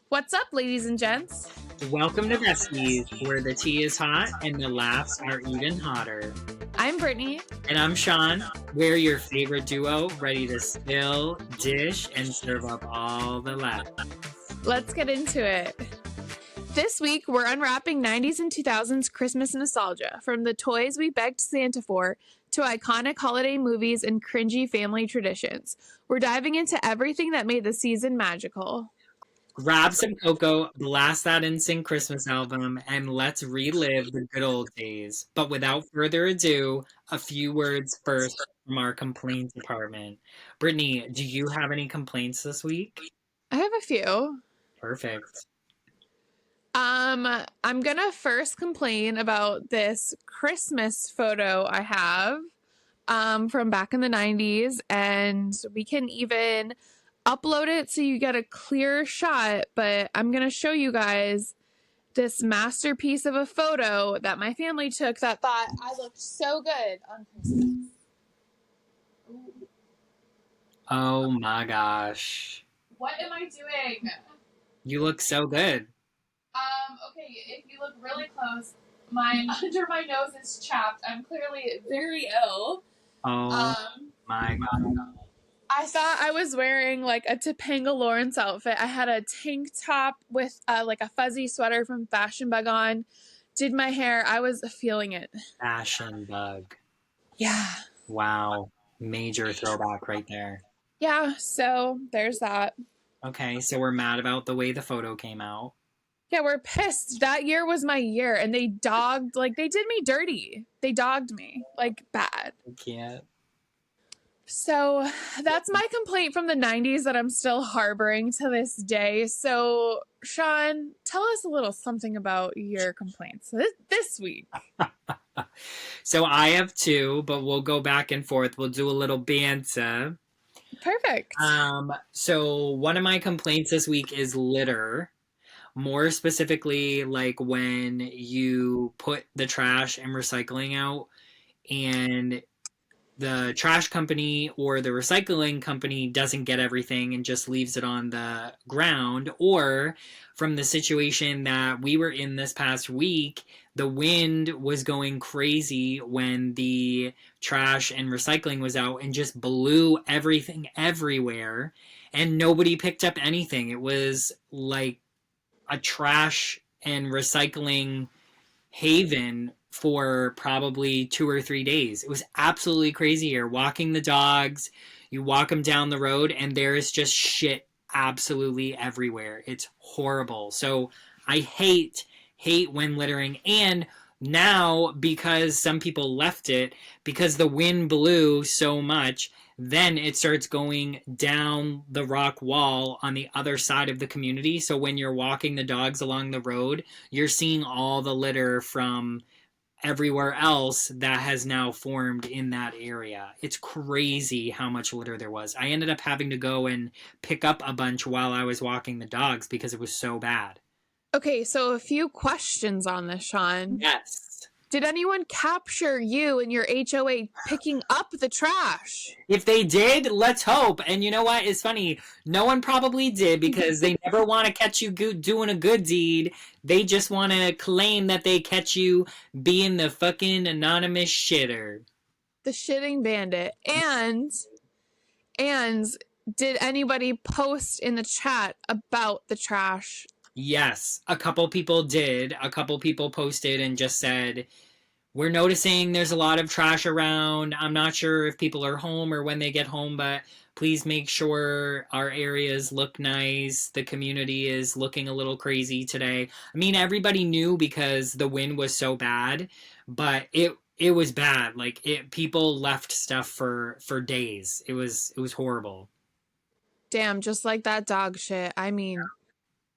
What's up, ladies and gents? Welcome to Besties, where the tea is hot and the laughs are even hotter. I'm Brittany. And I'm Sean. We're your favorite duo, ready to spill, dish, and serve up all the laughs. Let's get into it. This week, we're unwrapping 90s and 2000s Christmas nostalgia, from the toys we begged Santa for to iconic holiday movies and cringy family traditions. We're diving into everything that made the season magical. Grab some cocoa, blast that NSYNC Christmas album, and let's relive the good old days. But without further ado, a few words first from our complaints department. Brittany, do you have any complaints this week? I have a few. Perfect. I'm gonna first complain about this Christmas photo I have from back in the 90s, and we can even upload it so you get a clear shot, but I'm gonna show you guys this masterpiece of a photo that my family took that thought I looked so good on Christmas. Oh my gosh. What am I doing? You look so good. Okay, if you look really close, my under my nose is chapped. I'm clearly very ill. Oh my god. I thought I was wearing like a Topanga Lawrence outfit. I had a tank top with like a fuzzy sweater from Fashion Bug on. Did my hair. I was feeling it. Fashion Bug. Yeah. Wow. Major throwback right there. Yeah, so there's that. Okay, so we're mad about the way the photo came out. Yeah, we're pissed. That year was my year, and they dogged, like, they did me dirty. They dogged me, like, bad. I can't. So that's my complaint from the 90s that I'm still harboring to this day. So, Sean, tell us a little something about your complaints this week. So I have two, but we'll go back and forth. We'll do a little banter. Perfect. So one of my complaints this week is litter. More specifically, like when you put the trash and recycling out and the trash company or the recycling company doesn't get everything and just leaves it on the ground, or from the situation that we were in this past week, the wind was going crazy when the trash and recycling was out and just blew everything everywhere and nobody picked up anything. It was like a trash and recycling haven for probably 2 or 3 days. It was absolutely crazy here. Walking the dogs, you walk them down the road and there is just shit absolutely everywhere. It's horrible. So I hate when littering. And now, because some people left it, because the wind blew so much, then it starts going down the rock wall on the other side of the community. So when you're walking the dogs along the road, you're seeing all the litter from everywhere else that has now formed in that area. It's crazy how much litter there was. I ended up having to go and pick up a bunch while I was walking the dogs because it was so bad. Okay, so a few questions on this, Sean. Yes. Did anyone capture you and your HOA picking up the trash? If they did, let's hope. And you know what? It's funny. No one probably did because they never want to catch you doing a good deed. They just want to claim that they catch you being the fucking anonymous shitter. The shitting bandit. And did anybody post in the chat about the trash? Yes, a couple people did. A couple people posted and just said, we're noticing there's a lot of trash around. I'm not sure if people are home or when they get home, but please make sure our areas look nice. The community is looking a little crazy today. I mean, everybody knew because the wind was so bad, but it was bad. Like people left stuff for days. It was horrible. Damn, just like that dog shit. I mean,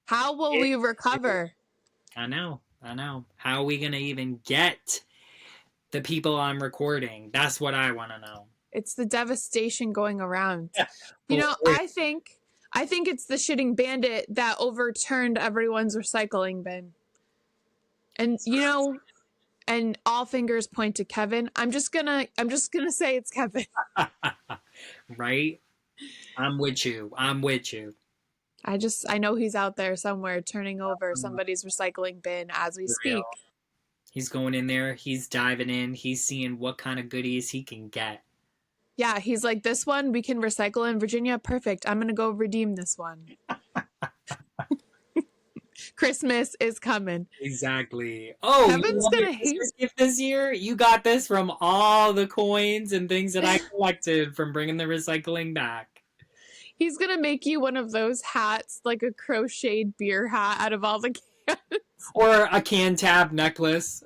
how will we recover? I know. How are we going to even get the people I'm recording? That's what I want to know. It's the devastation going around. You know, I think it's the shitting bandit that overturned everyone's recycling bin. And you know, and all fingers point to Kevin. I'm just gonna say it's Kevin. Right? I'm with you. I know he's out there somewhere turning over somebody's recycling bin as we For real. speak. He's going in there, he's diving in, he's seeing what kind of goodies he can get. Yeah, he's like, this one we can recycle in Virginia. Perfect. I'm going to go redeem this one. Christmas is coming. Exactly. Oh, you Kevin's want going a to hate. Christmas gift this year? You got this from all the coins and things that I collected from bringing the recycling back. He's going to make you one of those hats, like a crocheted beer hat out of all the cans. Or a can tab necklace.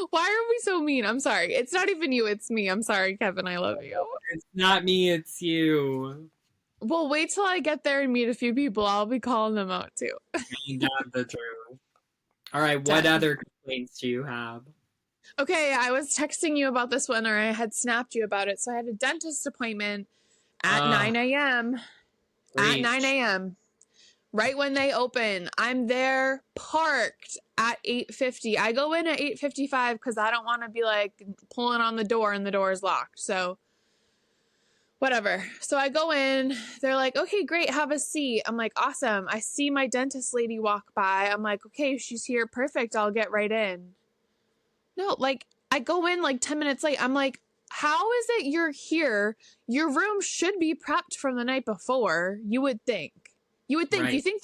Why are we so mean? I'm sorry. It's not even you. It's me. I'm sorry, Kevin. I love you. It's not me, it's you. Well, wait till I get there and meet a few people. I'll be calling them out too. Ain't that the truth? All right, what other complaints do you have? Okay, I was texting you about this one, or I had snapped you about it. So I had a dentist appointment at 9 a.m. At 9 a.m. Right when they open. I'm there parked at 8:50. I go in at 8:55 because I don't want to be like pulling on the door and the door is locked. So whatever. So I go in. They're like, okay, great. Have a seat. I'm like, awesome. I see my dentist lady walk by. I'm like, okay, she's here. Perfect. I'll get right in. No, like I go in like 10 minutes late. I'm like, how is it you're here? Your room should be prepped from the night before. You would think. Right. You think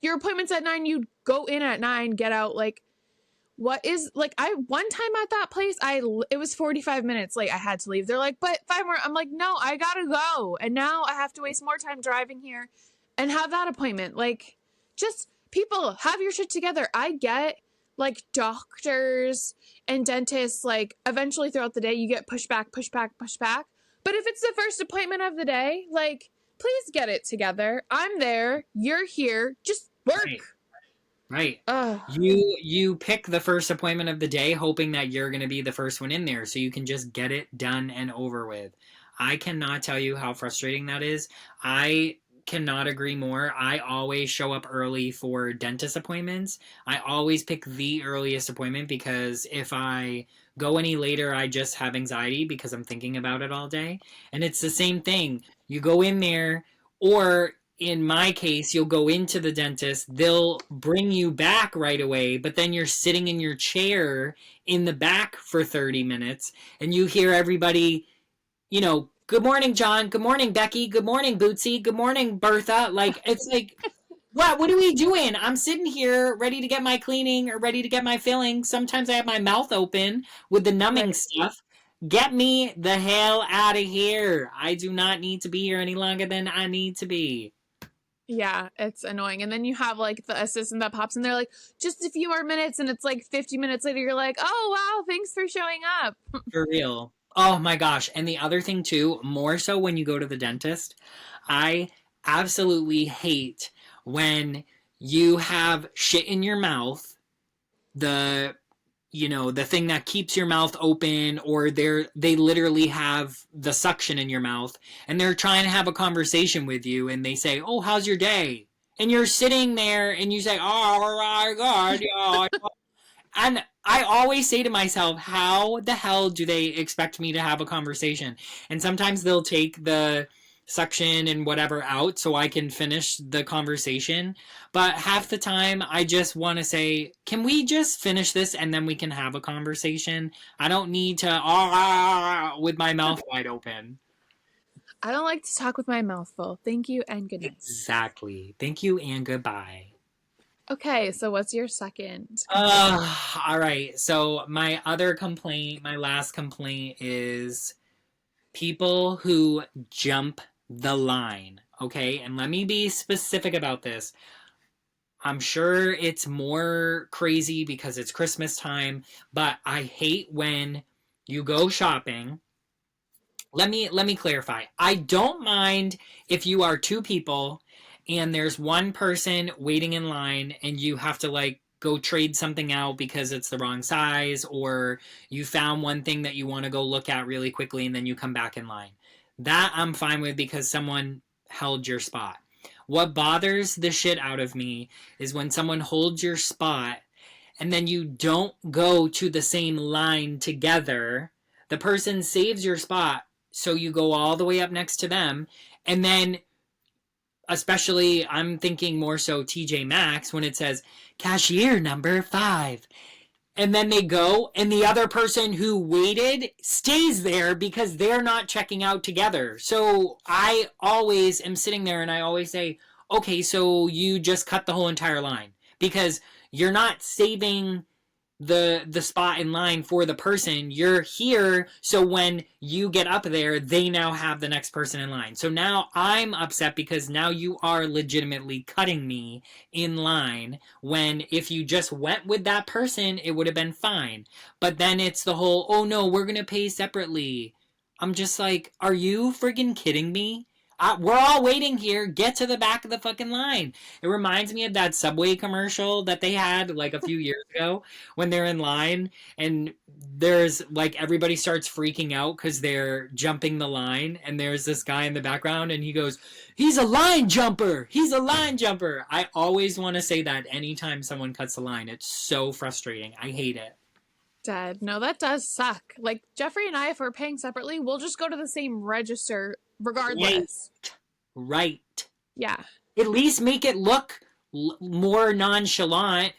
your appointment's at 9, you'd go in at 9, get out. Like, what is, like, I, one time at that place, it was 45 minutes late. I had to leave. They're like, but 5 more. I'm like, no, I gotta go. And now I have to waste more time driving here and have that appointment. Like, just people have your shit together. I get like doctors and dentists, like eventually throughout the day, you get push back. But if it's the first appointment of the day, like, please get it together. I'm there. You're here. Just work. Right. You pick the first appointment of the day hoping that you're going to be the first one in there so you can just get it done and over with. I cannot tell you how frustrating that is. I cannot agree more. I always show up early for dentist appointments. I always pick the earliest appointment because if I go any later, I just have anxiety because I'm thinking about it all day. And it's the same thing. You go in there, or in my case, you'll go into the dentist, they'll bring you back right away, but then you're sitting in your chair in the back for 30 minutes, and you hear everybody, good morning, John, good morning, Becky, good morning, Bootsy, good morning, Bertha. Like, it's like, what are we doing? I'm sitting here ready to get my cleaning or ready to get my filling. Sometimes I have my mouth open with the numbing stuff. Get me the hell out of here. I do not need to be here any longer than I need to be. Yeah, it's annoying. And then you have like the assistant that pops in there like, just a few more minutes, and it's like 50 minutes later, you're like, oh, wow, thanks for showing up. For real. Oh my gosh. And the other thing too, more so when you go to the dentist, I absolutely hate when you have shit in your mouth, the thing that keeps your mouth open, or they literally have the suction in your mouth and they're trying to have a conversation with you and they say, oh, how's your day? And you're sitting there and you say, oh my God. And I always say to myself, how the hell do they expect me to have a conversation? And sometimes they'll take the suction and whatever out so I can finish the conversation. But half the time I just want to say, can we just finish this and then we can have a conversation? I don't need to with my mouth wide open. I don't like to talk with my mouth full. Thank you and good night. Exactly. Thank you and goodbye. Okay, so what's your second? All right. So my last complaint is people who jump the line, okay? And let me be specific about this. I'm sure it's more crazy because it's Christmas time, but I hate when you go shopping. Let me clarify. I don't mind if you are two people and there's one person waiting in line and you have to like go trade something out because it's the wrong size, or you found one thing that you want to go look at really quickly and then you come back in line. That I'm fine with because someone held your spot. What bothers the shit out of me is when someone holds your spot and then you don't go to the same line together. The person saves your spot, so you go all the way up next to them, And then, especially, I'm thinking more so TJ Maxx when it says cashier number 5. And then they go, and the other person who waited stays there because they're not checking out together. So I always am sitting there and I always say, okay, so you just cut the whole entire line because you're not saving the spot in line for the person. You're here so when you get up there, they now have the next person in line. So now I'm upset because now you are legitimately cutting me in line when if you just went with that person, it would have been fine. But then it's the whole, oh no, we're going to pay separately. I'm just like, are you friggin' kidding me? We're all waiting here. Get to the back of the fucking line. It reminds me of that Subway commercial that they had like a few years ago when they're in line and there's like everybody starts freaking out because they're jumping the line and there's this guy in the background and he goes, he's a line jumper. He's a line jumper. I always want to say that anytime someone cuts the line. It's so frustrating. I hate it. Dead. No, that does suck. Like Jeffrey and I, if we're paying separately, we'll just go to the same register regardless. Right. Yeah. At least make it look more nonchalant.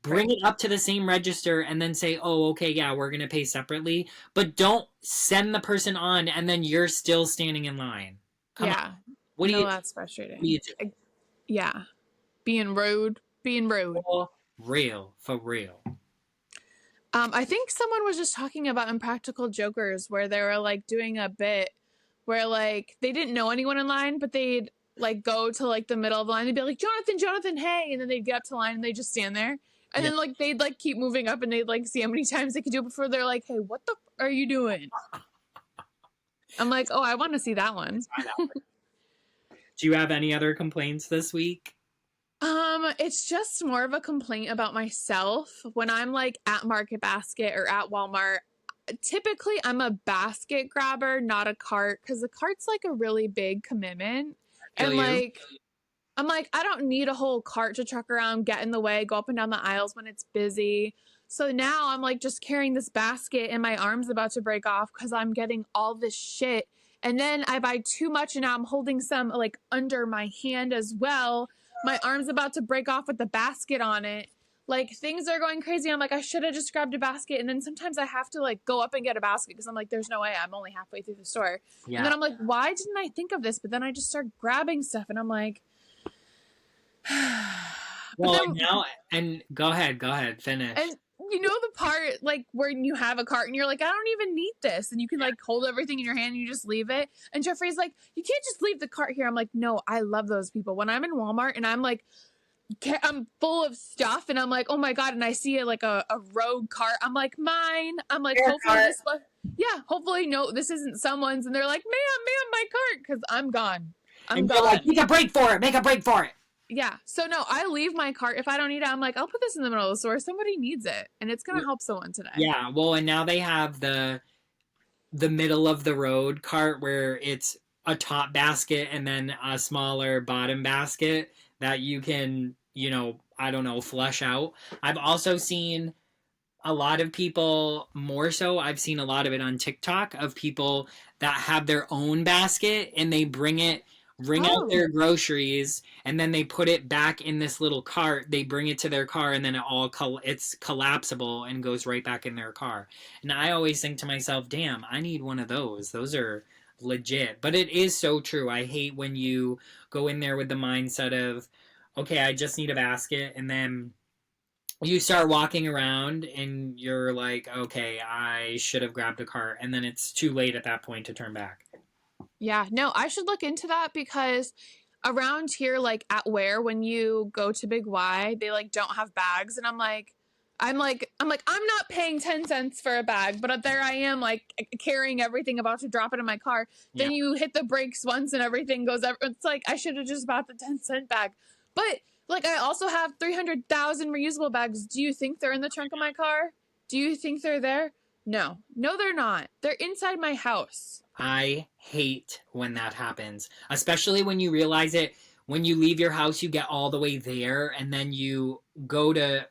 Bring it up to the same register and then say, oh, okay, yeah, we're going to pay separately. But don't send the person on and then you're still standing in line. Come on. What do you? That's frustrating. What do you do? Yeah. Being rude. For real. I think someone was just talking about Impractical Jokers where they were like doing a bit where like they didn't know anyone in line, but they'd like go to like the middle of the line. They'd be like, Jonathan, hey. And then they'd get up to the line and they'd just stand there. And then like they'd like keep moving up and they'd like see how many times they could do it before they're like, hey, what the are you doing? I'm like, oh, I want to see that one. Do you have any other complaints this week? It's just more of a complaint about myself when I'm like at Market Basket or at Walmart. Typically, I'm a basket grabber, not a cart, because the cart's like a really big commitment. And like, I'm like, I don't need a whole cart to truck around, get in the way, go up and down the aisles when it's busy. So now I'm like just carrying this basket and my arm's about to break off because I'm getting all this shit. And then I buy too much and now I'm holding some like under my hand as well. My arm's about to break off with the basket on it. Like things are going crazy. I'm like, I should have just grabbed a basket. And then sometimes I have to like go up and get a basket because I'm like, there's no way, I'm only halfway through the store. Yeah. And then I'm like, why didn't I think of this? But then I just start grabbing stuff and I'm like, well, then, now, and go ahead, finish. And you know the part like where you have a cart and you're like, I don't even need this. And you can like hold everything in your hand and you just leave it. And Jeffrey's like, you can't just leave the cart here. I'm like, no, I love those people. When I'm in Walmart and I'm like, I'm full of stuff and I'm like, oh my God. And I see like a rogue cart. I'm like, mine. I'm like, hopefully no, this isn't someone's. And they're like, ma'am, my cart. Cause I'm gone. I'm gone. Like, make a break for it. Yeah. So no, I leave my cart. If I don't need it, I'm like, I'll put this in the middle of the store. Somebody needs it. And it's going to help someone today. Yeah. Well, and now they have the middle of the road cart where it's a top basket and then a smaller bottom basket that you can, flush out. I've also seen a lot of people, more so, I've seen a lot of it on TikTok of people that have their own basket and they bring out their groceries and then they put it back in this little cart. They bring it to their car and then it's collapsible and goes right back in their car. And I always think to myself, damn, I need one of those. Those are legit. But it is so true. I hate when you go in there with the mindset of, okay, I just need a basket, and then you start walking around and you're like, okay, I should have grabbed a cart, and then it's too late at that point to turn back. Yeah, no, I should look into that because around here, like at when you go to Big Y, they like don't have bags, and I'm not paying 10 cents for a bag, but there I am like carrying everything about to drop it in my car. Then you hit the brakes once and everything goes up. It's like I should have just bought the 10-cent bag. But like I also have 300,000 reusable bags. Do you think they're in the trunk of my car? Do you think they're there? No, they're not. They're inside my house. I hate when that happens, especially when you realize it. When you leave your house, you get all the way there and then you go to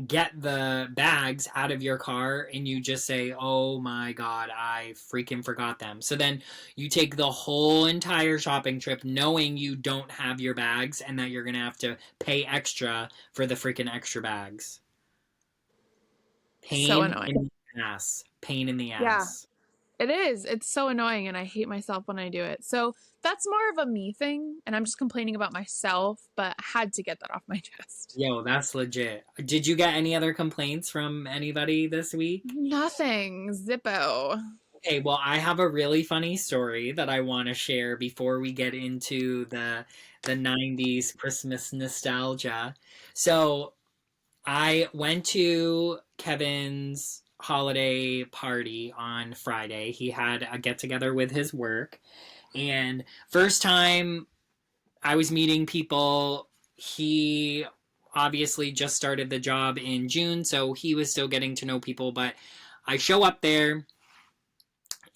get the bags out of your car and you just say, oh my God, I freaking forgot them. So then you take the whole entire shopping trip knowing you don't have your bags and that you're going to have to pay extra for the freaking extra bags. So Pain annoying. in the ass. Pain in the Yeah, ass. it is. It's so annoying and I hate myself when I do it. So that's more of a me thing and I'm just complaining about myself, but I had to get that off my chest. Yo, that's legit. Did you get any other complaints from anybody this week? Nothing. Zippo. Okay, well, I have a really funny story that I want to share before we get into the 90's Christmas nostalgia. So, I went to Kevin's holiday party on Friday. He had a get together with his work, and first time I was meeting people. He obviously just started the job in June, so he was still getting to know people, but I show up there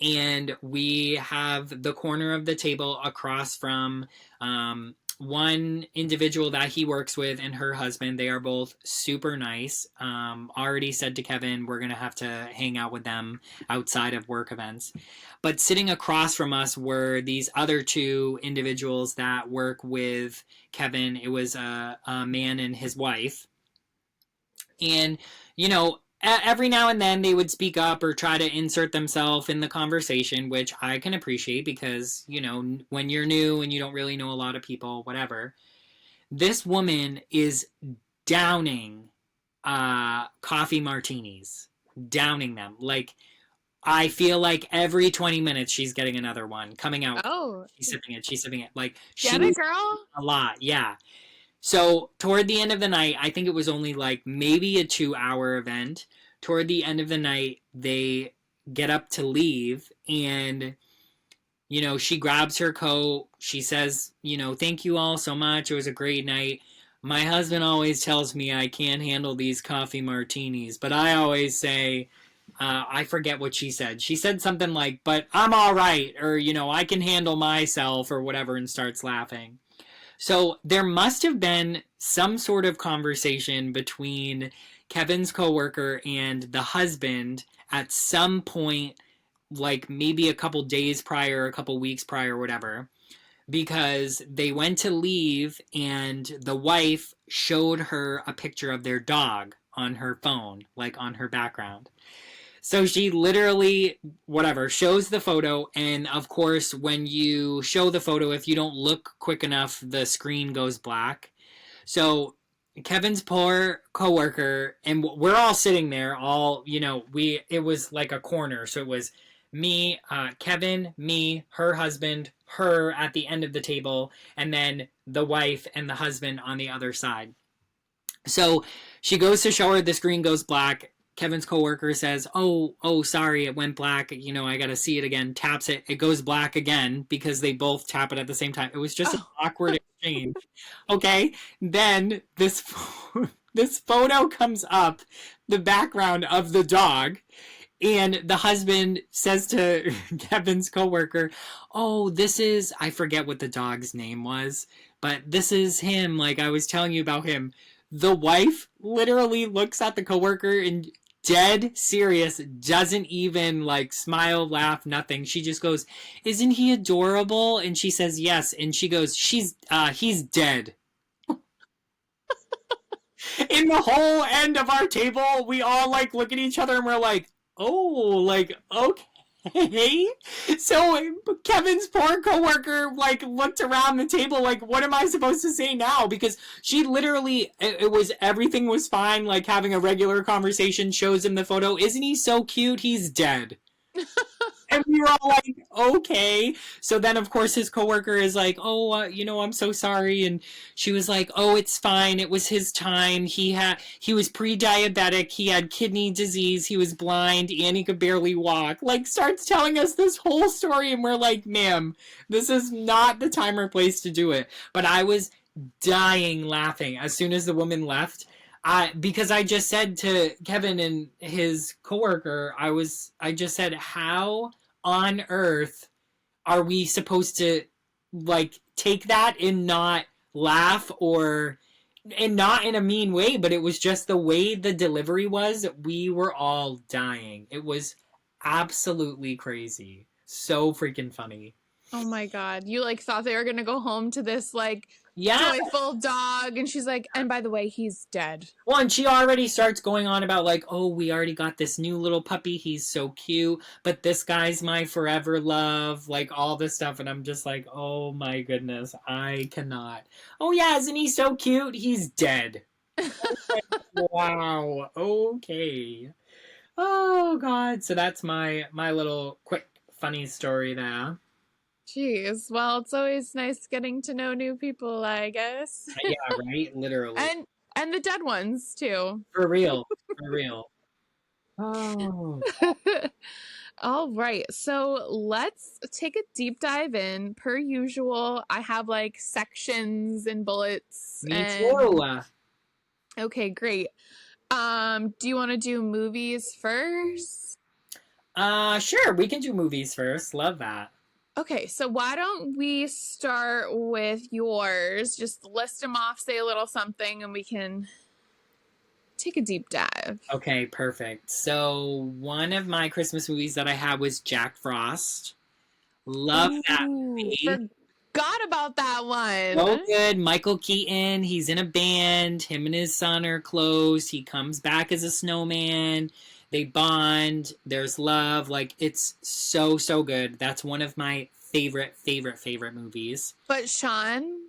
and we have the corner of the table across from one individual that he works with and her husband. They are both super nice. Already said to Kevin, we're going to have to hang out with them outside of work events. But sitting across from us were these other two individuals that work with Kevin. It was a man and his wife. And, you know, every now and then they would speak up or try to insert themselves in the conversation, which I can appreciate because, you know, when you're new and you don't really know a lot of people, whatever. This woman is downing coffee martinis, downing them. Like, I feel like every 20 minutes she's getting another one coming out. Oh, She's sipping it. Like, get it, she's girl? a lot. Yeah. So toward the end of the night, I think it was only like maybe a 2 hour event. Toward the end of the night, they get up to leave and, you know, she grabs her coat. She says, you know, thank you all so much. It was a great night. My husband always tells me I can't handle these coffee martinis, but I always say, I forget what she said. She said something like, but I'm all right, or, you know, I can handle myself, or whatever, and starts laughing. So there must have been some sort of conversation between Kevin's coworker and the husband at some point, like maybe a couple days prior, a couple weeks prior, whatever, because they went to leave and the wife showed her a picture of their dog on her phone, like on her background. So she literally, whatever, shows the photo. And of course, when you show the photo, if you don't look quick enough, the screen goes black. So Kevin's poor coworker, and we're all sitting there, all, you know, it was like a corner. So it was me, Kevin, me, her husband, her at the end of the table, and then the wife and the husband on the other side. So she goes to show her, the screen goes black. Kevin's coworker says, "Oh, sorry, it went black. You know, I got to see it again." Taps it, it goes black again because they both tap it at the same time. It was just an awkward exchange. Okay, then this photo comes up, the background of the dog, and the husband says to Kevin's coworker, "Oh, this is, I forget what the dog's name was, but this is him. Like I was telling you about him." The wife literally looks at the coworker and dead serious, doesn't even like smile, laugh, nothing. She just goes, "Isn't he adorable?" And she says, "Yes." And she goes, he's dead." In the whole end of our table, we all like look at each other and we're like, "Oh, like, okay." So Kevin's poor coworker like looked around the table like, what am I supposed to say now? Because she literally, it was, everything was fine, like having a regular conversation, shows him the photo. "Isn't he so cute? He's dead." And we were all like, okay. So then, of course, his coworker is like, "Oh, you know, I'm so sorry." And she was like, "Oh, it's fine. It was his time. He was pre-diabetic. He had kidney disease. He was blind, and he could barely walk." Like, starts telling us this whole story, and we're like, "Ma'am, this is not the time or place to do it." But I was dying laughing as soon as the woman left. Because I just said to Kevin and his coworker, I just said, how on earth are we supposed to like take that and not laugh or And not in a mean way, but it was just the way the delivery was. We were all dying. It was absolutely crazy. So freaking funny. Oh my God. You like thought they were going to go home to this like Yeah. joyful dog. And she's like, and by the way, he's dead. Well, and she already starts going on about like, oh, we already got this new little puppy. He's so cute. But this guy's my forever love. Like all this stuff. And I'm just like, oh my goodness. I cannot. Oh yeah, isn't he so cute? He's dead. Wow. Okay. Oh God. So that's my little quick funny story there. Jeez. Well, it's always nice getting to know new people, I guess. Yeah, right? Literally. And the dead ones too. For real. For real. Oh. All right. So let's take a deep dive in. Per usual, I have like sections and bullets. Me too. Okay, great. Do you want to do movies first? Sure, we can do movies first. Love that. Okay, so why don't we start with yours? Just list them off, say a little something, and we can take a deep dive. Okay, perfect. So one of my Christmas movies that I had was Jack Frost. Love that movie. Forgot about that one. So good. Michael Keaton, he's in a band. Him and his son are close. He comes back as a snowman. They bond. There's love. Like, it's so, so good. That's one of my favorite movies. But Sean,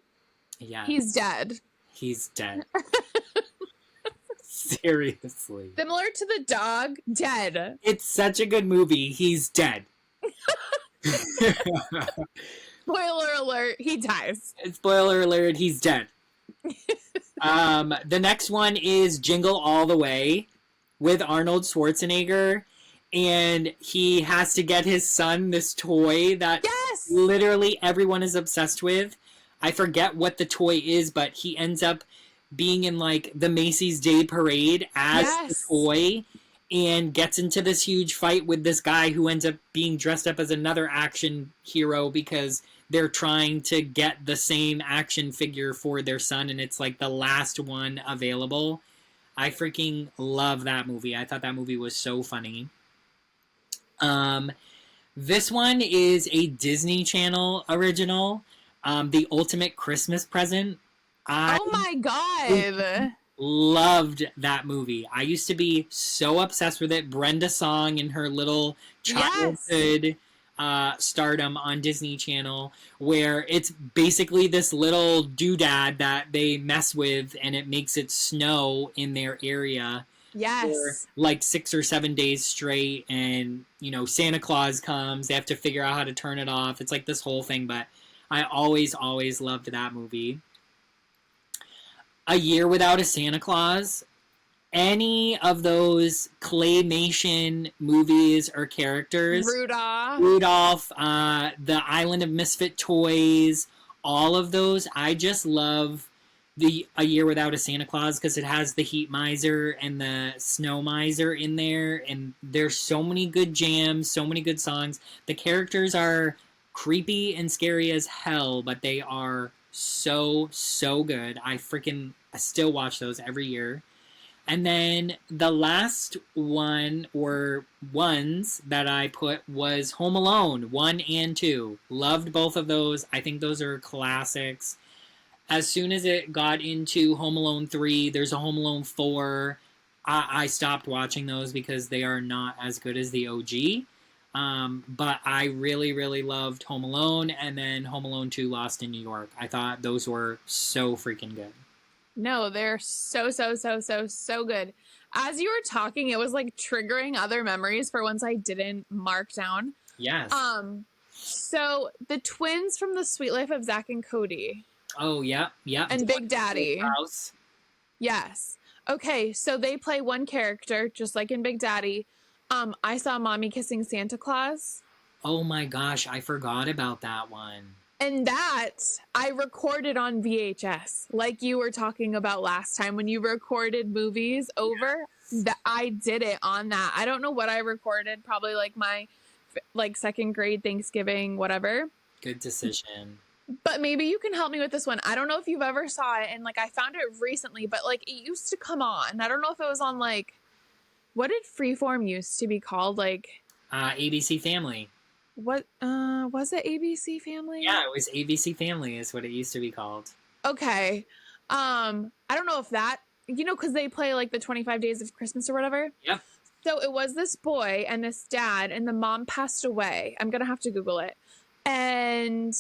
yeah, he's dead. He's dead. Seriously. Similar to the dog, dead. It's such a good movie. He's dead. Spoiler alert, he dies. Spoiler alert, he's dead. The next one is Jingle All the Way with Arnold Schwarzenegger. And he has to get his son this toy that literally everyone is obsessed with. I forget what the toy is, but he ends up being in like the Macy's Day Parade as the toy and gets into this huge fight with this guy who ends up being dressed up as another action hero because they're trying to get the same action figure for their son, and it's like the last one available. I freaking love that movie. I thought that movie was so funny. This one is a Disney Channel original, The Ultimate Christmas Present. Oh my God. Loved that movie. I used to be so obsessed with it. Brenda Song in her little childhood stardom on Disney Channel, where it's basically this little doodad that they mess with and it makes it snow in their area. For like 6 or 7 days straight, and you know, Santa Claus comes, they have to figure out how to turn it off. It's like this whole thing, but I always loved that movie. A Year Without a Santa Claus. Any of those claymation movies or characters, Rudolph, the Island of Misfit Toys, all of those, I just love the A Year Without a Santa Claus because it has the Heat Miser and the Snow Miser in there, and there's so many good jams, so many good songs. The characters are creepy and scary as hell, but they are so good. I still watch those every year. And then the last one or ones that I put was Home Alone 1 and 2. Loved both of those. I think those are classics. As soon as it got into Home Alone 3, there's a Home Alone 4. I stopped watching those because they are not as good as the OG. But I really loved Home Alone, and then Home Alone 2 Lost in New York. I thought those were so freaking good. No, they're so good. As you were talking, it was like triggering other memories for ones I didn't mark down. Yes. So the twins from The Sweet Life of Zach and Cody. Oh, yeah. And Big Daddy. House. Yes. Okay, so they play one character, just like in Big Daddy. I saw Mommy Kissing Santa Claus. Oh my gosh, I forgot about that one. And that I recorded on VHS, like you were talking about last time when you recorded movies over. That I did it on that. I don't know what I recorded. Probably like my second grade Thanksgiving, whatever. Good decision. But maybe you can help me with this one. I don't know if you've ever saw it, and like I found it recently, but like it used to come on. I don't know if it was on like what did Freeform used to be called? Like ABC Family. what was it ABC Family? Yeah, it was ABC Family is what it used to be called. Okay. I don't know if that because they play like the 25 Days of Christmas or whatever. Yep. So it was this boy and this dad, and the mom passed away. I'm gonna have to Google it. And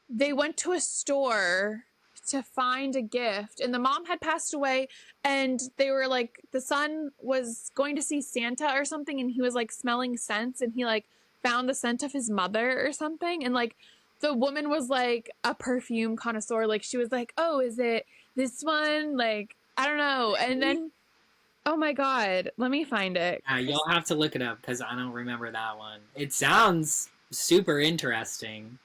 they went to a store to find a gift, and the mom had passed away, and they were like, the son was going to see Santa or something, and he was like smelling scents, and he like found the scent of his mother or something, and like the woman was like a perfume connoisseur, like she was like, oh, is it this one, like I don't know. And then oh my god, let me find it. You'll have to look it up because I don't remember that one. It sounds super interesting.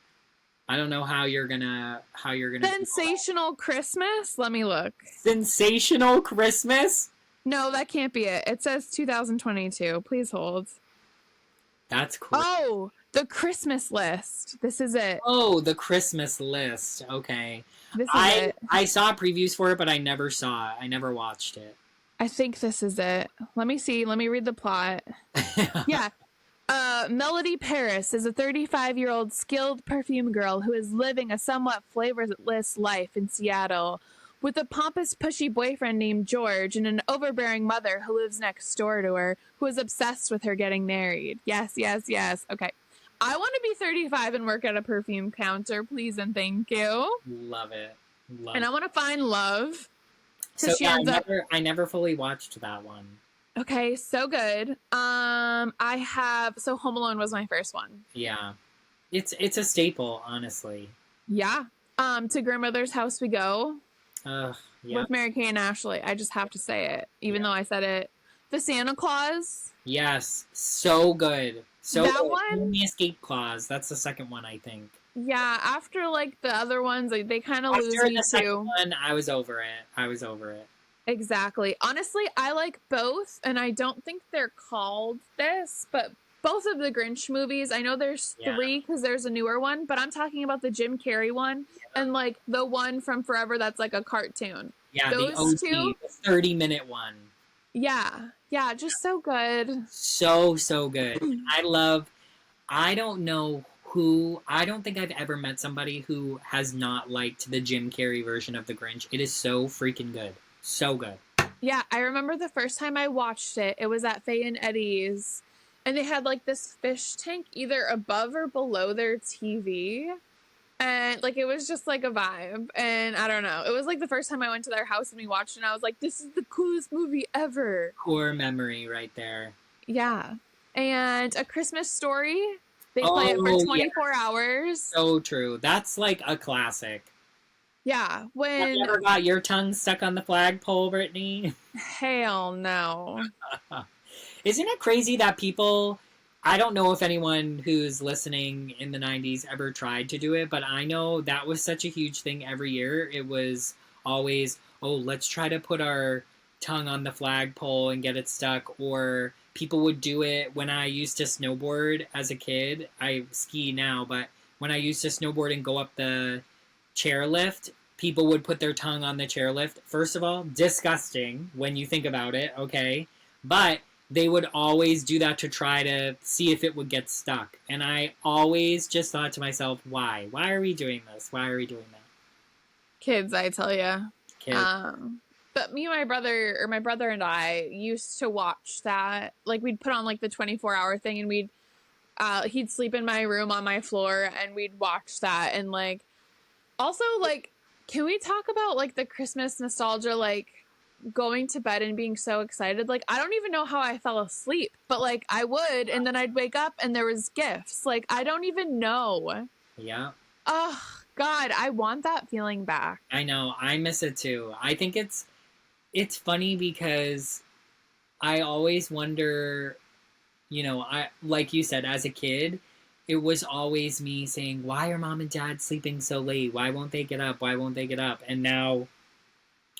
I don't know how you're gonna Sensational Christmas. Let me look. Sensational Christmas. No, that can't be it. It says 2022. Please hold. That's cool. Oh, the Christmas list. This is it. Oh, the Christmas list. Okay. This is it. I saw previews for it, but I never saw it. I never watched it. I think this is it. Let me see. Let me read the plot. Yeah. Melody Paris is a 35-year-old skilled perfume girl who is living a somewhat flavorless life in Seattle with a pompous, pushy boyfriend named George and an overbearing mother who lives next door to her who is obsessed with her getting married. Yes, yes, yes. Okay. I want to be 35 and work at a perfume counter, please and thank you. Love it. And I want to find love. So yeah, I never fully watched that one. Okay, so good. Home Alone was my first one. Yeah. It's a staple, honestly. Yeah. To Grandmother's House We Go. Yeah. With Mary Kay and Ashley. I just have to say it, even though I said it. The Santa Claus. Yes. So good. So that good. one? The Escape Clause. That's the second one, I think. Yeah, after like the other ones, like, they kind of lose me too. Second one, I was over it. Exactly. Honestly, I like both, and I don't think they're called this, but both of the Grinch movies. I know there's 3 because there's a newer one, but I'm talking about the Jim Carrey one and like the one from Forever that's like a cartoon. Yeah, those the OG, two, the 30-minute one. Yeah, just so good. So good. I don't think I've ever met somebody who has not liked the Jim Carrey version of The Grinch. It is so freaking good. So good. Yeah, I remember the first time I watched it, it was at Faye and Eddie's, and they had like this fish tank either above or below their TV, and like it was just like a vibe, and I don't know. It was like the first time I went to their house and we watched it, and I was like, this is the coolest movie ever. Core memory right there. Yeah. And A Christmas Story, they play it for 24 hours. So true. That's like a classic. Yeah, when... Have you ever got your tongue stuck on the flagpole, Brittany? Hell no. Isn't it crazy that people... I don't know if anyone who's listening in the 90s ever tried to do it, but I know that was such a huge thing every year. It was always, let's try to put our tongue on the flagpole and get it stuck. Or people would do it when I used to snowboard as a kid. I ski now, but when I used to snowboard and go up the chairlift, people would put their tongue on the chairlift. First of all, disgusting when you think about it, okay? But they would always do that to try to see if it would get stuck. And I always just thought to myself, why? Why are we doing this? Why are we doing that? Kids, I tell you. Kids. But me and my brother and I used to watch that. Like, we'd put on like the 24-hour thing, and he'd sleep in my room on my floor, and we'd watch that. And like, also, like, can we talk about like the Christmas nostalgia, like going to bed and being so excited? Like, I don't even know how I fell asleep, but like I would, and then I'd wake up and there was gifts. Like, I don't even know. Yeah. Oh God, I want that feeling back. I know. I miss it too. I think it's funny because I always wonder, I, like you said, as a kid, it was always me saying, why are mom and dad sleeping so late? Why won't they get up? Why won't they get up? And now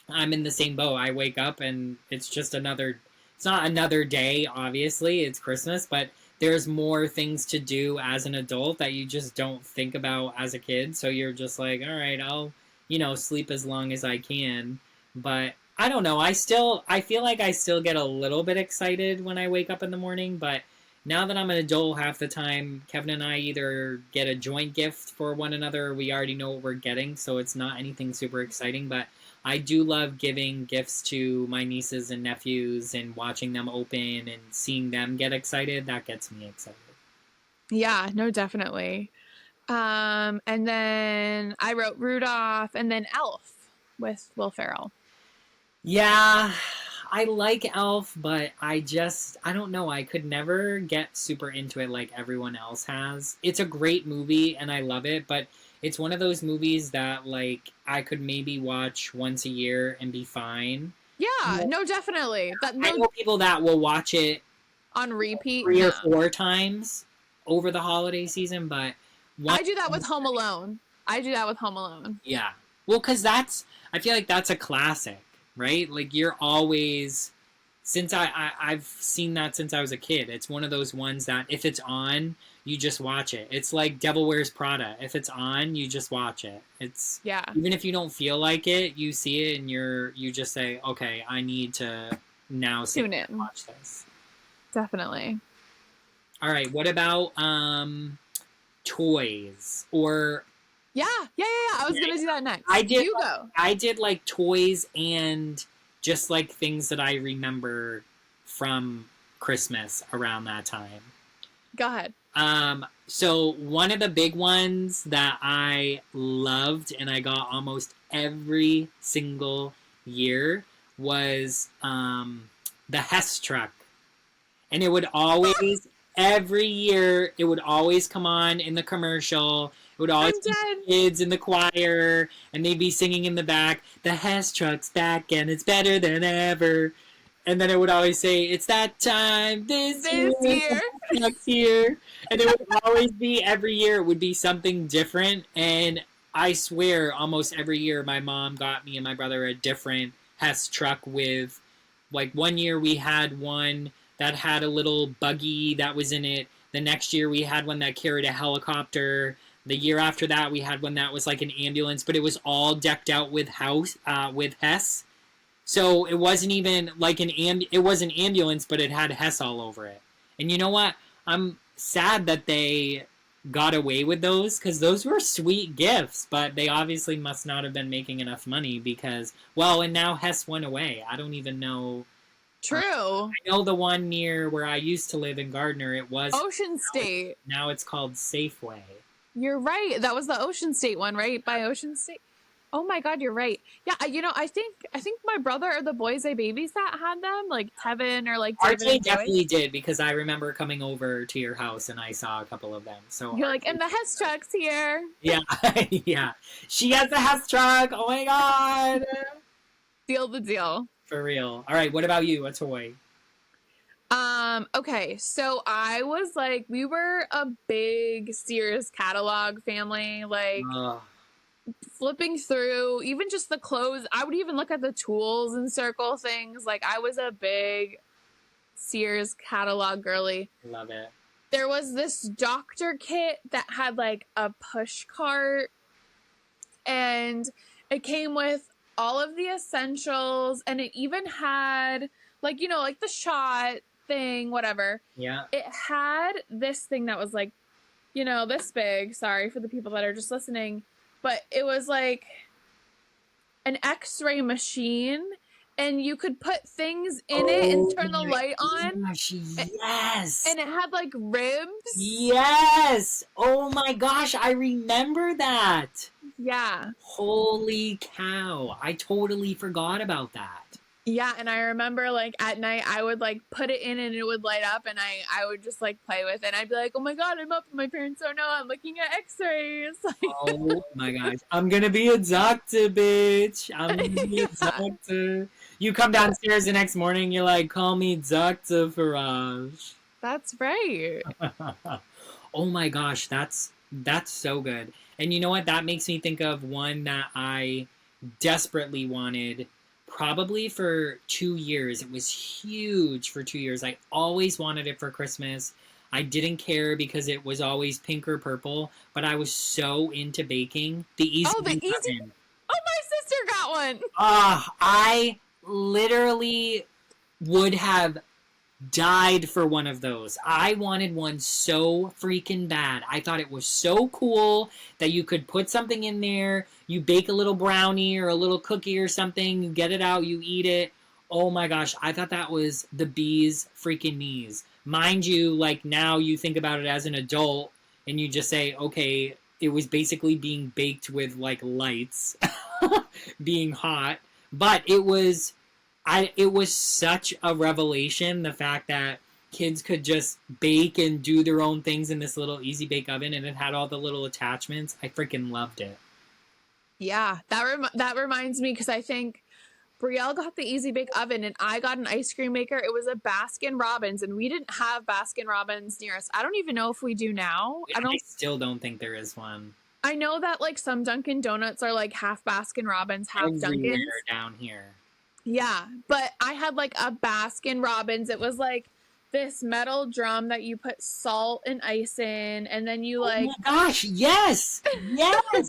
I'm in the same boat. I wake up and it's just it's not another day, obviously. It's Christmas, but there's more things to do as an adult that you just don't think about as a kid. So you're just like, all right, I'll, sleep as long as I can. But I don't know. I feel like I still get a little bit excited when I wake up in the morning. But now that I'm an adult, half the time, Kevin and I either get a joint gift for one another, or we already know what we're getting. So it's not anything super exciting. But I do love giving gifts to my nieces and nephews and watching them open and seeing them get excited. That gets me excited. Yeah, no, definitely. And then I wrote Rudolph and then Elf with Will Ferrell. Yeah, I like Elf, but I don't know. I could never get super into it like everyone else has. It's a great movie and I love it, but it's one of those movies that like I could maybe watch once a year and be fine. Yeah, no, definitely. I know people that will watch it on repeat 3 or 4 times over the holiday season, but I do that with Home Alone. Yeah. Well, because I feel like that's a classic, right? Like you're always, since I've seen that since I was a kid. It's one of those ones that if it's on, you just watch it. It's like Devil Wears Prada. If it's on, you just watch it. It's even if you don't feel like it, you see it and you just say, okay, I need to now tune in and watch this. Definitely. All right. What about toys or? Yeah. I was gonna do that next. I did like toys and just like things that I remember from Christmas around that time. Go ahead. So one of the big ones that I loved and I got almost every single year was the Hess truck. And it would always, every year, it would always come on in the commercial. It would always be kids in the choir, and they'd be singing in the back, the Hess truck's back and it's better than ever. And then it would always say, it's that time this year. Next year. And it would always be, every year, it would be something different. And I swear, almost every year, my mom got me and my brother a different Hess truck with, like, one year we had one that had a little buggy that was in it. The next year we had one that carried a helicopter. The year after that we had one that was like an ambulance, but it was all decked out with Hess. So it wasn't even like it was an ambulance, but it had Hess all over it. And you know what? I'm sad that they got away with those because those were sweet gifts, but they obviously must not have been making enough money because, well, and now Hess went away. I don't even know. True. I know the one near where I used to live in Gardner, it was Ocean State. Now it's called Safeway. You're right. That was the Ocean State one, right? By Ocean State. Oh my God, you're right. Yeah, I think my brother or the boys I babysat had them, like Tevin or like David. RJ definitely did because I remember coming over to your house and I saw a couple of them. So you're like, and the Hess truck's here. Yeah, yeah. She has the Hess truck. Oh my God. Seal the deal. For real. All right, what about you? A toy? Okay, so I was like, we were a big Sears catalog family, like flipping through even just the clothes. I would even look at the tools and circle things. Like I was a big Sears catalog girly. Love it. There was this doctor kit that had like a push cart and it came with all of the essentials and it even had like, like the shot thing, whatever. Yeah. It had this thing that was like, this big. Sorry for the people that are just listening. But it was like an X-ray machine and you could put things in it and turn the light on. Gosh, yes. And it had like ribs. Yes. Oh my gosh, I remember that. Yeah. Holy cow. I totally forgot about that. Yeah, and I remember like at night I would like put it in and it would light up and I would just like play with it and I'd be like, oh my God, I'm up and my parents don't know I'm looking at x-rays. Oh my gosh. I'm gonna be a doctor, bitch. I'm gonna be a doctor. You come downstairs the next morning, you're like, call me Dr. Farage. That's right. Oh my gosh, that's so good. And you know what? That makes me think of one that I desperately wanted probably for 2 years. It was huge for 2 years. I always wanted it for Christmas. I didn't care because it was always pink or purple, but I was so into baking. The Easy Oh, the Bake easy. Oven. Oh, my sister got one. I literally would have died for one of those. I wanted one so freaking bad. I thought it was so cool that you could put something in there, you bake a little brownie or a little cookie or something, you get it out, you eat it. Oh my gosh, I thought that was the bee's freaking knees. Mind you, like now you think about it as an adult and you just say, okay, it was basically being baked with like lights, being hot, but it was such a revelation, the fact that kids could just bake and do their own things in this little easy bake oven, and it had all the little attachments. I freaking loved it. Yeah, that reminds me, because I think Brielle got the Easy Bake Oven and I got an ice cream maker. It was a Baskin Robbins, and we didn't have Baskin Robbins near us. I don't even know if we do now. I still don't think there is one. I know that like some Dunkin' Donuts are like half Baskin Robbins, half Everywhere Dunkin's. down here. Yeah, but I had like a Baskin Robbins. It was like this metal drum that you put salt and ice in, and then you like, oh my gosh, yes, yes. and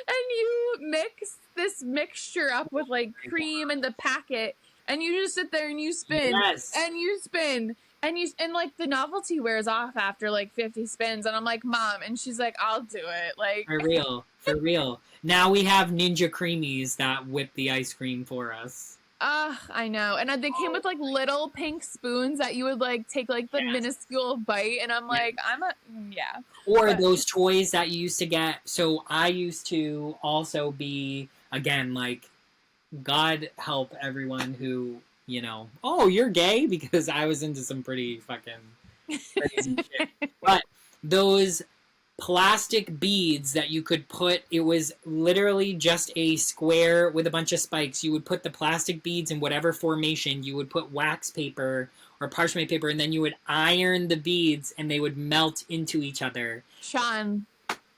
you mix this mixture up with like cream in the packet, and you just sit there and you spin, Yes. and you spin, and like the novelty wears off after like 50 spins, and I'm like, Mom, and she's like, I'll do it, like For real, for real. Now we have Ninja Creamies that whip the ice cream for us. I know. And they came with like little pink spoons that you would like take like the minuscule bite, and I'm like, yeah. Or but those toys that you used to get. So I used to also be, again, like, God help everyone who, you know, oh, you're gay? Because I was into some pretty fucking crazy shit. But those plastic beads that you could put, it was literally just a square with a bunch of spikes. You would put the plastic beads in whatever formation. You would put wax paper or parchment paper, and then you would iron the beads and they would melt into each other. Sean,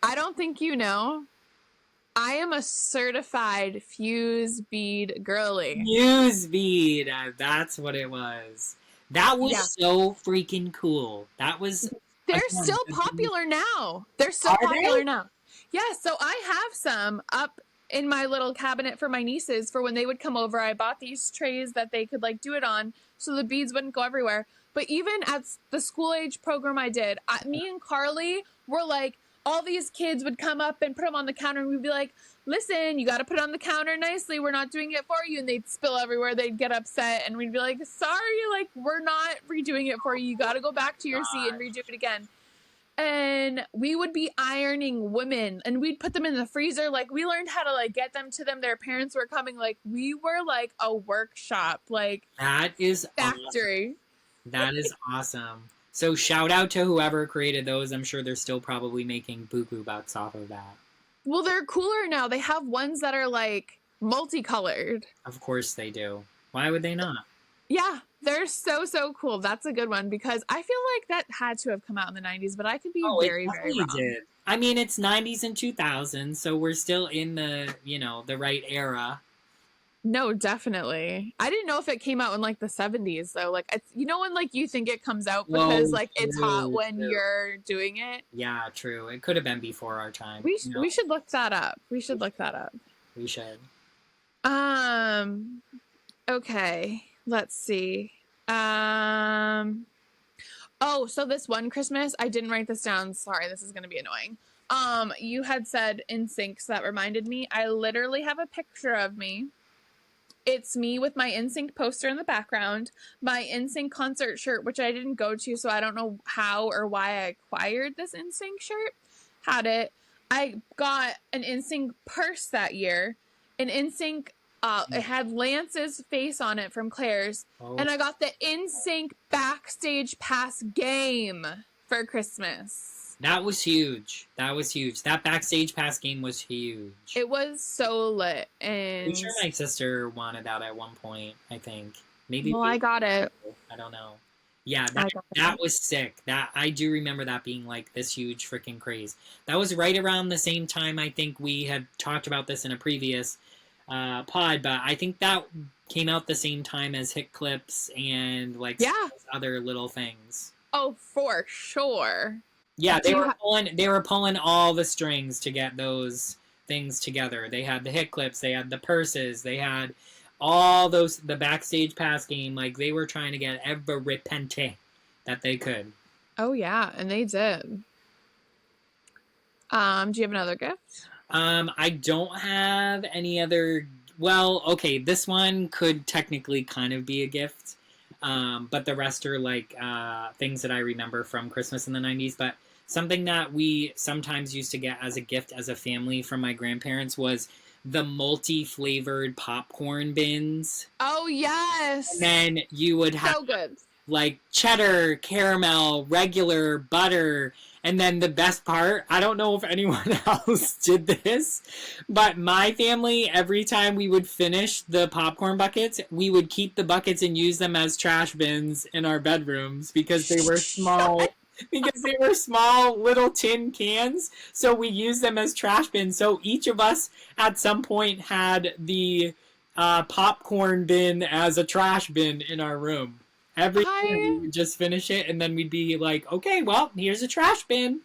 I don't think you know, I am a certified fuse bead girly. Fuse bead, that's what it was. That was so freaking cool. That was... They're still popular now. They're still popular now. Yeah, so I have some up in my little cabinet for my nieces for when they would come over. I bought these trays that they could like do it on so the beads wouldn't go everywhere. But even at the school age program I did, me and Carly were like, all these kids would come up and put them on the counter, and we'd be like, listen, you got to put it on the counter nicely. We're not doing it for you. And they'd spill everywhere. They'd get upset. And we'd be like, sorry, like, we're not redoing it for you. You got to go back to your seat and redo it again. And we would be ironing women, and we'd put them in the freezer. Like, we learned how to like get them to them. Their parents were coming. Like, we were like a workshop, like that is factory. Awesome. That is awesome. So shout out to whoever created those. I'm sure they're still probably making buku bucks off of that. Well, they're cooler now. They have ones that are like multicolored. Of course they do. Why would they not? Yeah, they're so cool. That's a good one, because I feel like that had to have come out in the 90s, but I could be very wrong. Did. I mean, it's 90s and 2000s, so we're still in the, you know, the right era. No, definitely. I didn't know if it came out in like the 70s though. Like, it's, you know, when like you think it comes out because like it's hot when you're doing it. Yeah, true. It could have been before our time. We should look that up. We should. Okay. Let's see. Oh, so this one Christmas, I didn't write this down. Sorry, this is going to be annoying. You had said NSYNC, so that reminded me. I literally have a picture of me. It's me with my NSYNC poster in the background, my NSYNC concert shirt, which I didn't go to, so I don't know how or why I acquired this NSYNC shirt. Had it. I got an NSYNC purse that year. An NSYNC, it had Lance's face on it from Claire's, and I got the NSYNC backstage pass game for Christmas. That was huge. That backstage pass game was huge. It was so lit. And I'm sure my sister wanted that at one point, I think. Maybe. Well, I got it. I don't know. Yeah, that was sick. That I do remember that being like this huge freaking craze. That was right around the same time. I think we had talked about this in a previous pod, but I think that came out the same time as Hit Clips and like other little things. Oh, for sure. Yeah, Do you have? they were pulling all the strings to get those things together. They had the hit clips, they had the purses, they had all those the backstage pass game. Like they were trying to get every pente that they could. Oh yeah, and they did. Do you have another gift? I don't have any other. Well, okay, this one could technically kind of be a gift, but the rest are like things that I remember from Christmas in the 90s. But something that we sometimes used to get as a gift as a family from my grandparents was the multi-flavored popcorn bins. Oh And yes, then you would have so good. like cheddar, caramel, regular, butter. And then the best part, I don't know if anyone else did this, but my family, every time we would finish the popcorn buckets, we would keep the buckets and use them as trash bins in our bedrooms because they were small. Because they were small little tin cans, so we used them as trash bins. So each of us at some point had the popcorn bin as a trash bin in our room. Every year we I would just finish it, and then we'd be like, okay, well, here's a trash bin.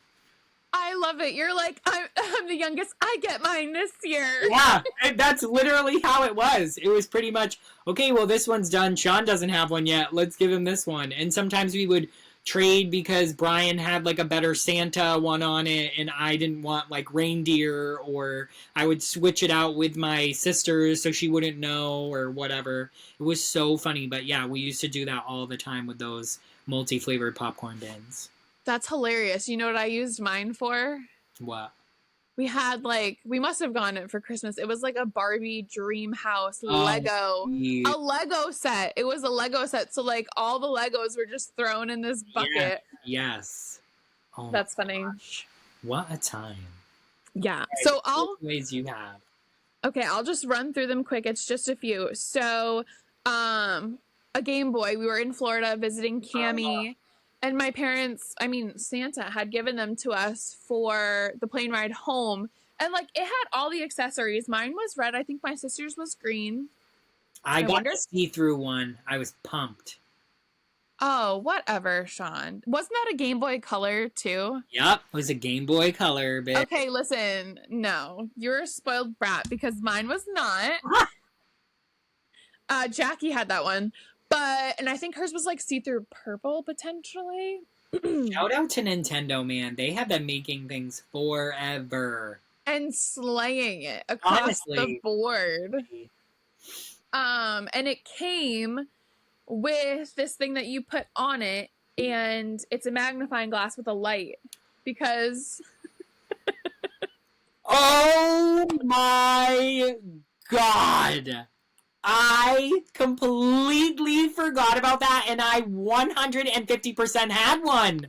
I love it. You're like, I'm the youngest. I get mine this year. Yeah, and that's literally how it was. It was pretty much, okay, well, this one's done. Sean doesn't have one yet. Let's give him this one. And sometimes we would trade because Brian had like a better Santa one on it, and I didn't want like reindeer, or I would switch it out with my sisters so she wouldn't know or whatever. It was so funny. But yeah, we used to do that all the time with those multi-flavored popcorn bins. That's hilarious. You know what I used mine for? What? We had like we must have gotten it for Christmas. It was like a Barbie dream house Oh, Lego. sweet. A Lego set. It was a Lego set. So like all the Legos were just thrown in this bucket. Yeah. Yes. Oh, That's funny. gosh. What a time. Yeah. Right, So what ways you have. I'll just run through them quick. It's just a few. So a Game Boy. We were in Florida visiting Cammie. And my parents, Santa had given them to us for the plane ride home. And like it had all the accessories. Mine was red. I think my sister's was green. I got wonder. the see-through one. I was pumped. Oh, whatever, Sean. Wasn't that a Game Boy Color too? Yep, it was a Game Boy Color, bitch. Okay, listen. No, you're a spoiled brat because mine was not. Jackie had that one. And I think hers was like see-through purple potentially. Shout out to Nintendo, man. They have been making things forever. And slaying it across Honestly. the board. And it came with this thing that you put on it, and it's a magnifying glass with a light. Because oh my god. I completely forgot about that, and I 150% had one.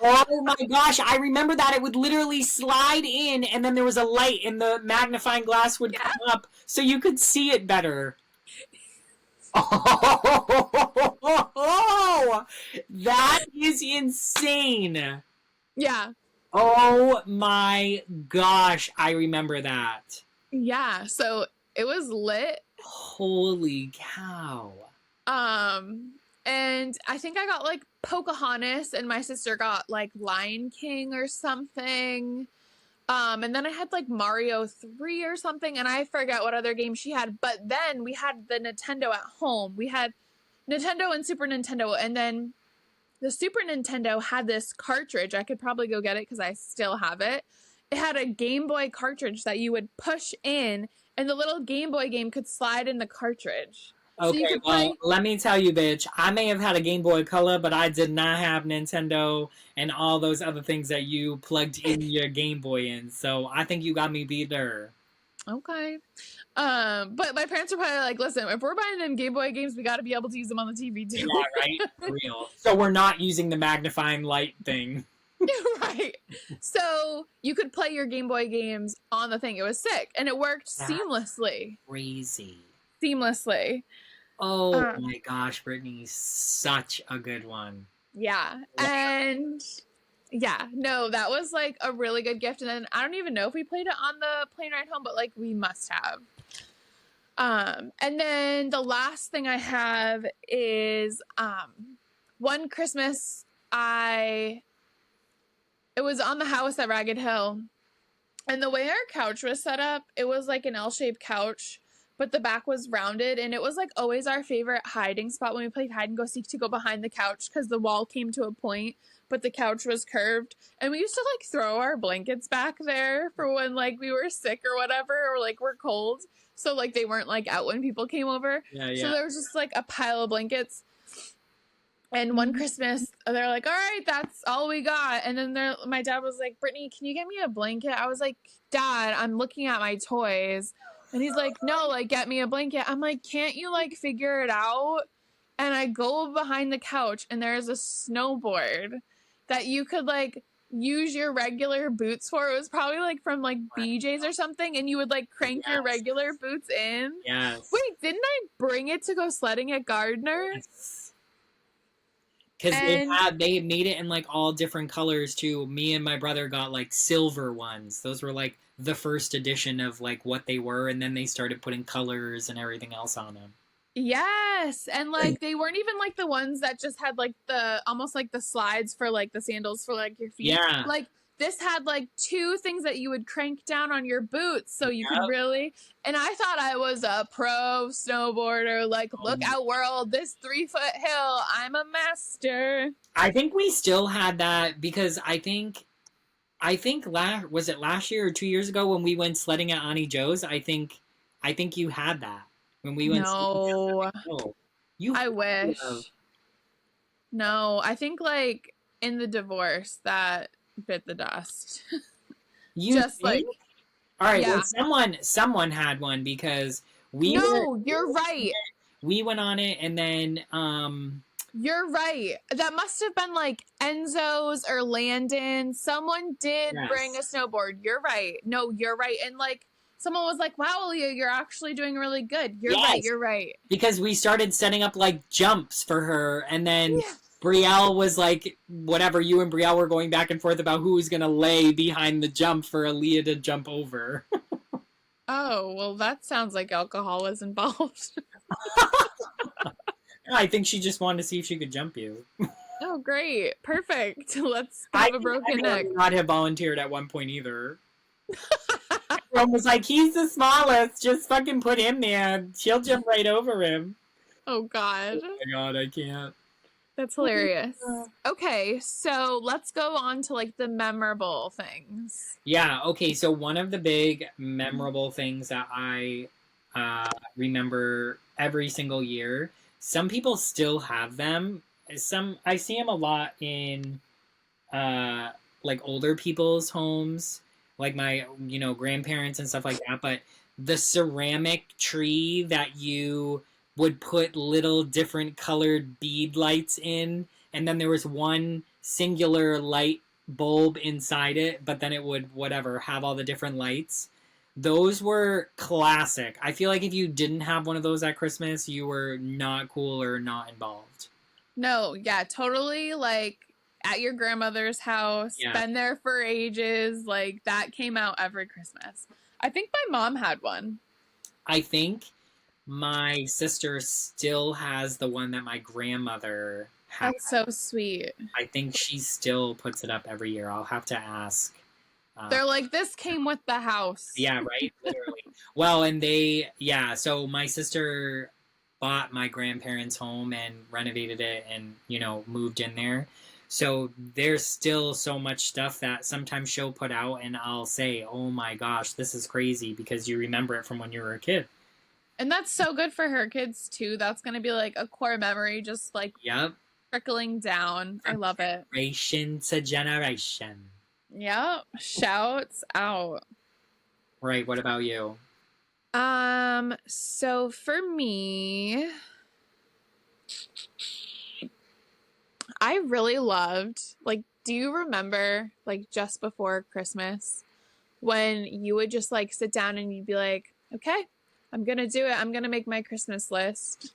Oh my gosh, I remember that. It would literally slide in, and then there was a light, and the magnifying glass would come up so you could see it better. Oh, that is insane. yeah. Oh my gosh, I remember that. Yeah, so it was lit. Holy cow. And I think I got like Pocahontas, and my sister got like Lion King or something. And then I had like Mario 3 or something, and I forget what other game she had. But then we had the Nintendo at home. We had Nintendo and Super Nintendo, and then the Super Nintendo had this cartridge. I could probably go get it because I still have it. It had a Game Boy cartridge that you would push in, and the little Game Boy game could slide in the cartridge. Okay, So well, let me tell you, bitch. I may have had a Game Boy Color, but I did not have Nintendo and all those other things that you plugged in your Game Boy in. So I think you got me beat there. Okay. But my parents are probably like, listen, if we're buying them Game Boy games, we got to be able to use them on the TV too. Yeah, right? For real. So we're not using the magnifying light thing. Right. So you could play your Game Boy games on the thing. It was sick. And it worked seamlessly. Crazy. Seamlessly. Oh my gosh, Brittany, such a good one. Yeah. And yeah, no, that was like a really good gift. And then I don't even know if we played it on the plane ride home, but like we must have. And then the last thing I have is one Christmas, it was on the house at Ragged Hill. And the way our couch was set up, it was like an L-shaped couch, but the back was rounded. And it was like always our favorite hiding spot when we played hide and go seek, to go behind the couch because the wall came to a point, but the couch was curved. And we used to like throw our blankets back there for when like we were sick or whatever, or like we're cold. So like they weren't like out when people came over. Yeah. So there was just like a pile of blankets. And one Christmas, they're like, all right, that's all we got. And then my dad was like, Brittany, can you get me a blanket? I was like, Dad, I'm looking at my toys. And he's like, no, like, get me a blanket. I'm like, can't you, like, figure it out? And I go behind the couch, and there's a snowboard that you could, like, use your regular boots for. It was probably, like, from, like, BJ's or something. And you would, like, crank your regular boots in. Yes. Wait, didn't I bring it to go sledding at Gardner? Yes. Because they made it in like all different colors too. Me and my brother got like silver ones. Those were like the first edition of like what they were, and then they started putting colors and everything else on them. Yes, and like they weren't even like the ones that just had like the almost like the slides for like the sandals for like your feet. Yeah. Like this had like two things that you would crank down on your boots so you could really. And I thought I was a pro snowboarder. Like, look out, world! This 3-foot hill, I'm a master. I think we still had that because I think was it last year or 2 years ago when we went sledding at Auntie Joe's? I think you had that when we went. No, I wish. Have. No, I think like in the divorce that bit the dust. You just think? like, all right. Yeah. Well, someone had one because you're right. We went on it, and then You're right. That must have been like Enzo's or Landon. Someone did bring a snowboard. You're right. No, you're right. And like someone was like, wow, Leah, you're actually doing really good. You're right. You're right. Because we started setting up like jumps for her, and then Brielle was like, whatever, you and Brielle were going back and forth about who was going to lay behind the jump for Aaliyah to jump over. Oh, well, that sounds like alcohol was involved. I think she just wanted to see if she could jump you. Oh, great. Perfect. Let's have a broken neck. I would not have volunteered at one point either. Everyone was like, he's the smallest. Just fucking put him there. She'll jump right over him. Oh, God. Oh, my God, I can't. That's hilarious. Okay, so let's go on to like the memorable things. Yeah, okay, so one of the big memorable things that I remember every single year, some people still have them. I see them a lot in like older people's homes, like my grandparents and stuff like that, but the ceramic tree that you would put little different colored bead lights in, and then there was one singular light bulb inside it, but then it would have all the different lights. Those were classic. I feel like if you didn't have one of those at Christmas, you were not cool or not involved. No, yeah, totally. Like at your grandmother's house, been there for ages. Like that came out every Christmas. I think my mom had one. I think my sister still has the one that my grandmother had. That's so sweet. I think she still puts it up every year. I'll have to ask. They're like, this came with the house. Yeah, right? Literally. Well, and so my sister bought my grandparents' home and renovated it and, moved in there. So there's still so much stuff that sometimes she'll put out and I'll say, oh my gosh, this is crazy, because you remember it from when you were a kid. And that's so good for her kids, too. That's going to be, like, a core memory, just, like, trickling down. I love it. Generation to generation. Yep. Shouts out. Right. What about you? So for me, I really loved, like, do you remember, like, just before Christmas when you would just, like, sit down and you'd be like, okay, I'm going to do it. I'm going to make my Christmas list.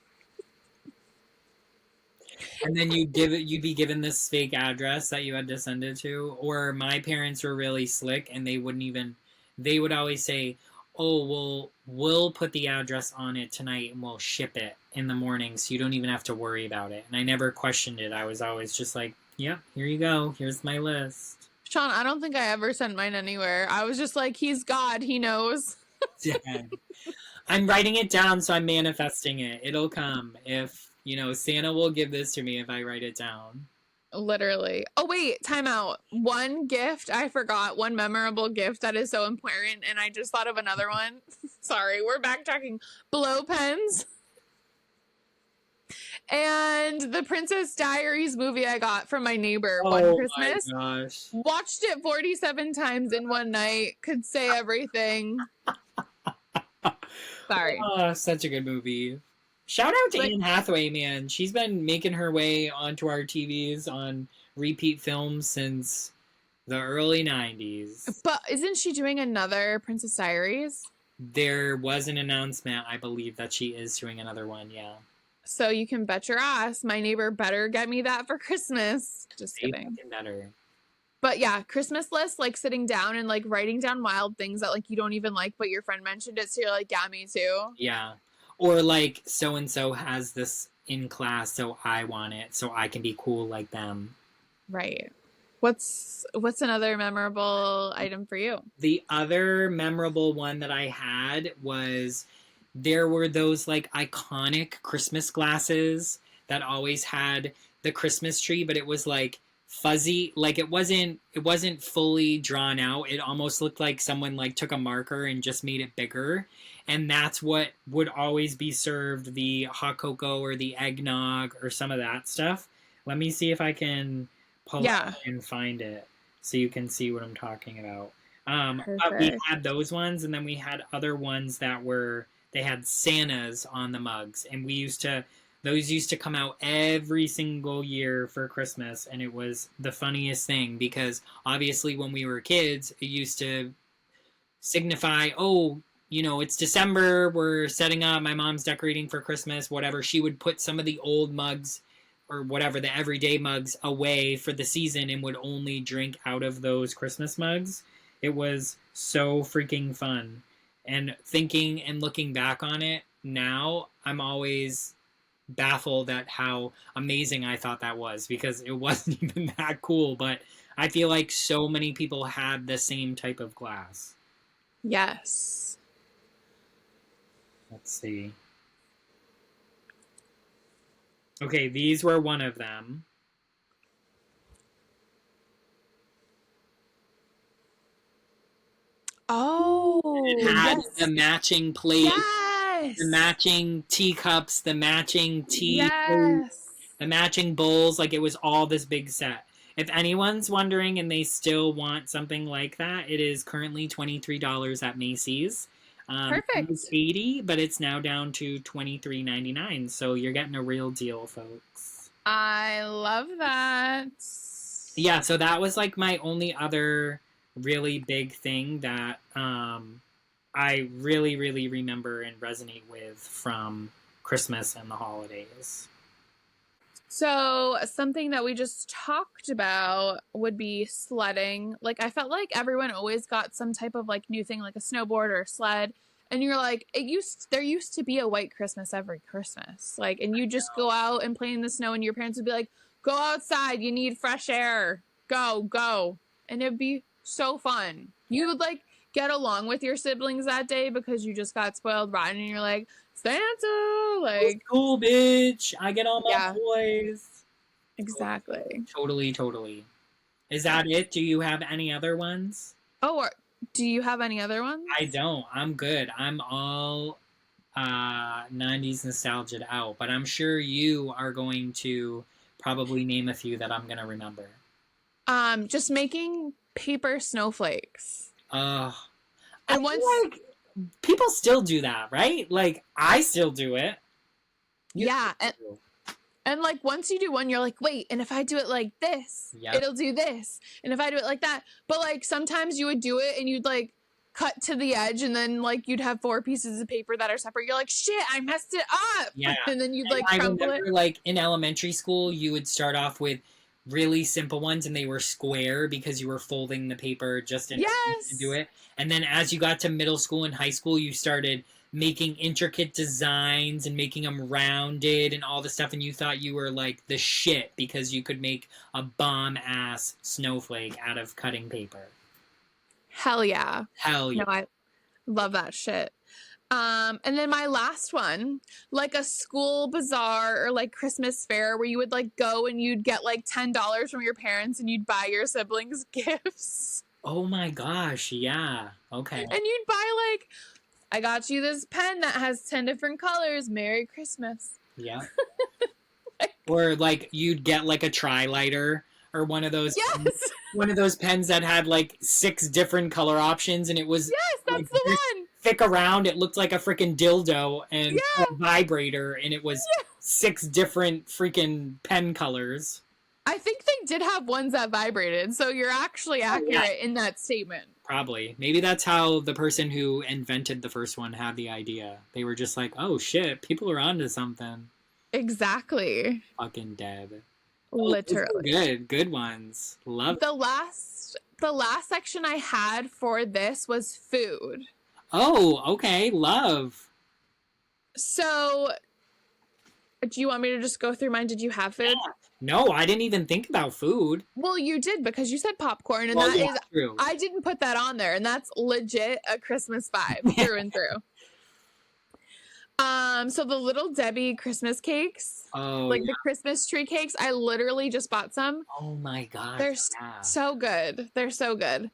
And then you'd be given this fake address that you had to send it to. Or my parents were really slick and they would always say, oh, well, we'll put the address on it tonight and we'll ship it in the morning so you don't even have to worry about it. And I never questioned it. I was always just like, yep, here you go. Here's my list. Sean, I don't think I ever sent mine anywhere. I was just like, he's God. He knows. Yeah. I'm writing it down, so I'm manifesting it. It'll come. If, Santa will give this to me if I write it down. Literally. Oh, wait, time out. One gift I forgot, one memorable gift that is so important, and I just thought of another one. Sorry, we're backtracking. Blow pens. And the Princess Diaries movie I got from my neighbor one Christmas. Oh my gosh. Watched it 47 times in one night. Could say everything. Sorry. Oh, such a good movie. Shout out to Anne Hathaway, man. She's been making her way onto our TVs on repeat films since the early 90s. But isn't she doing another Princess Diaries? There was an announcement, I believe, that she is doing another one, yeah. So you can bet your ass my neighbor better get me that for Christmas. Just kidding. Better. But yeah, Christmas list, like sitting down and like writing down wild things that like you don't even like, but your friend mentioned it, so you're like, yeah, me too. Yeah. Or like so-and-so has this in class, so I want it, so I can be cool like them. Right. What's another memorable item for you? The other memorable one that I had was there were those like iconic Christmas glasses that always had the Christmas tree, but it was like fuzzy, like it wasn't fully drawn out. It almost looked like someone like took a marker and just made it bigger. And that's what would always be served, the hot cocoa or the eggnog or some of that stuff. Let me see if I can pull it and find it so you can see what I'm talking about. But we had those ones, and then we had other ones that they had Santas on the mugs, and those used to come out every single year for Christmas, and it was the funniest thing because obviously when we were kids, it used to signify, it's December, we're setting up, my mom's decorating for Christmas, whatever. She would put some of the old mugs or whatever, the everyday mugs away for the season and would only drink out of those Christmas mugs. It was so freaking fun. And thinking and looking back on it now, I'm always baffled at how amazing I thought that was because it wasn't even that cool. But I feel like so many people had the same type of glass. Yes. Let's see. Okay, these were one of them. Oh, it had the matching plate, yes, the matching teacups, the matching tea, yes, the matching bowls. Like it was all this big set. If anyone's wondering and they still want something like that, it is currently $23 at Macy's. Perfect. It was $80, but it's now down to $23.99. So you're getting a real deal, folks. I love that. Yeah, so that was like my only other really big thing that I really, really remember and resonate with from Christmas and the holidays. So something that we just talked about would be sledding. Like I felt like everyone always got some type of like new thing, like a snowboard or a sled. And you're like, there used to be a white Christmas every Christmas. Like, and you just go out and play in the snow and your parents would be like, go outside, you need fresh air. Go. And it'd be so fun. You would like get along with your siblings that day because you just got spoiled rotten and you're like, Santa, like cool, bitch. I get all my boys. Exactly. Totally. Is that it? Do you have any other ones? Oh, do you have any other ones? I don't. I'm good. I'm all 90s nostalgia out, but I'm sure you are going to probably name a few that I'm going to remember. Just making paper snowflakes. And once like people still do that, right? Like I still do it. And like once you do one, you're like, wait, and if I do it like this, it'll do this. And if I do it like that. But like sometimes you would do it and you'd like cut to the edge and then like you'd have 4 pieces of paper that are separate. You're like, shit, I messed it up. Yeah. And then you'd like crumple it. Like in elementary school, you would start off with really simple ones, and they were square because you were folding the paper just enough to do Yes. it. And then as you got to middle school and high school, you started making intricate designs and making them rounded and all the stuff, and you thought you were like the shit because you could make a bomb ass snowflake out of cutting paper. Hell yeah. Hell yeah. No, I love that shit. And then my last one, like a school bazaar or like Christmas fair where you would like go and you'd get like $10 from your parents and you'd buy your siblings gifts. Oh my gosh, yeah. Okay. And you'd buy like, I got you this pen that has 10 different colors. Merry Christmas. Yeah. Or like you'd get like a tri-lighter or one of those pens that had like 6 different color options, and it was that's like, the one. thick around. It looked like a freaking dildo and a vibrator, and it was 6 different freaking pen colors. I think they did have ones that vibrated, so you're actually accurate in that statement. Probably. Maybe that's how the person who invented the first one had the idea. They were just like, oh shit, people are onto something. Exactly. Fucking dead. Literally. Good ones. Love the last section I had for this was food. Oh, okay. Love. So, do you want me to just go through mine? Did you have food? Yeah. No, I didn't even think about food. Well, you did because you said popcorn, and that is true. I didn't put that on there, and that's legit a Christmas vibe through and through. So the Little Debbie Christmas cakes, the Christmas tree cakes, I literally just bought some. Oh my god. They're so good. They're so good.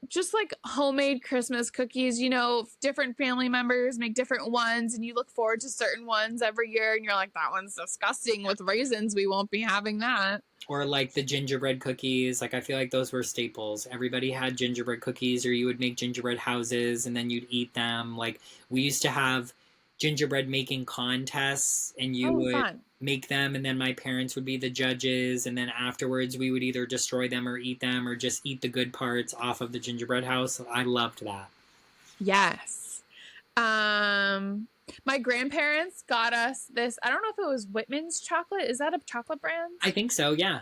Just like homemade Christmas cookies, you know, different family members make different ones, and you look forward to certain ones every year, and you're like, that one's disgusting with raisins. We won't be having that. Or like the gingerbread cookies. Like, I feel like those were staples. Everybody had gingerbread cookies, or you would make gingerbread houses and then you'd eat them. Like, we used to have gingerbread making contests, and you would make them, and then my parents would be the judges, and then afterwards we would either destroy them or eat them, or just eat the good parts off of the gingerbread house. I loved that. Yes. My grandparents got us this, I don't know if it was Whitman's chocolate. Is that a chocolate brand? I think so, yeah.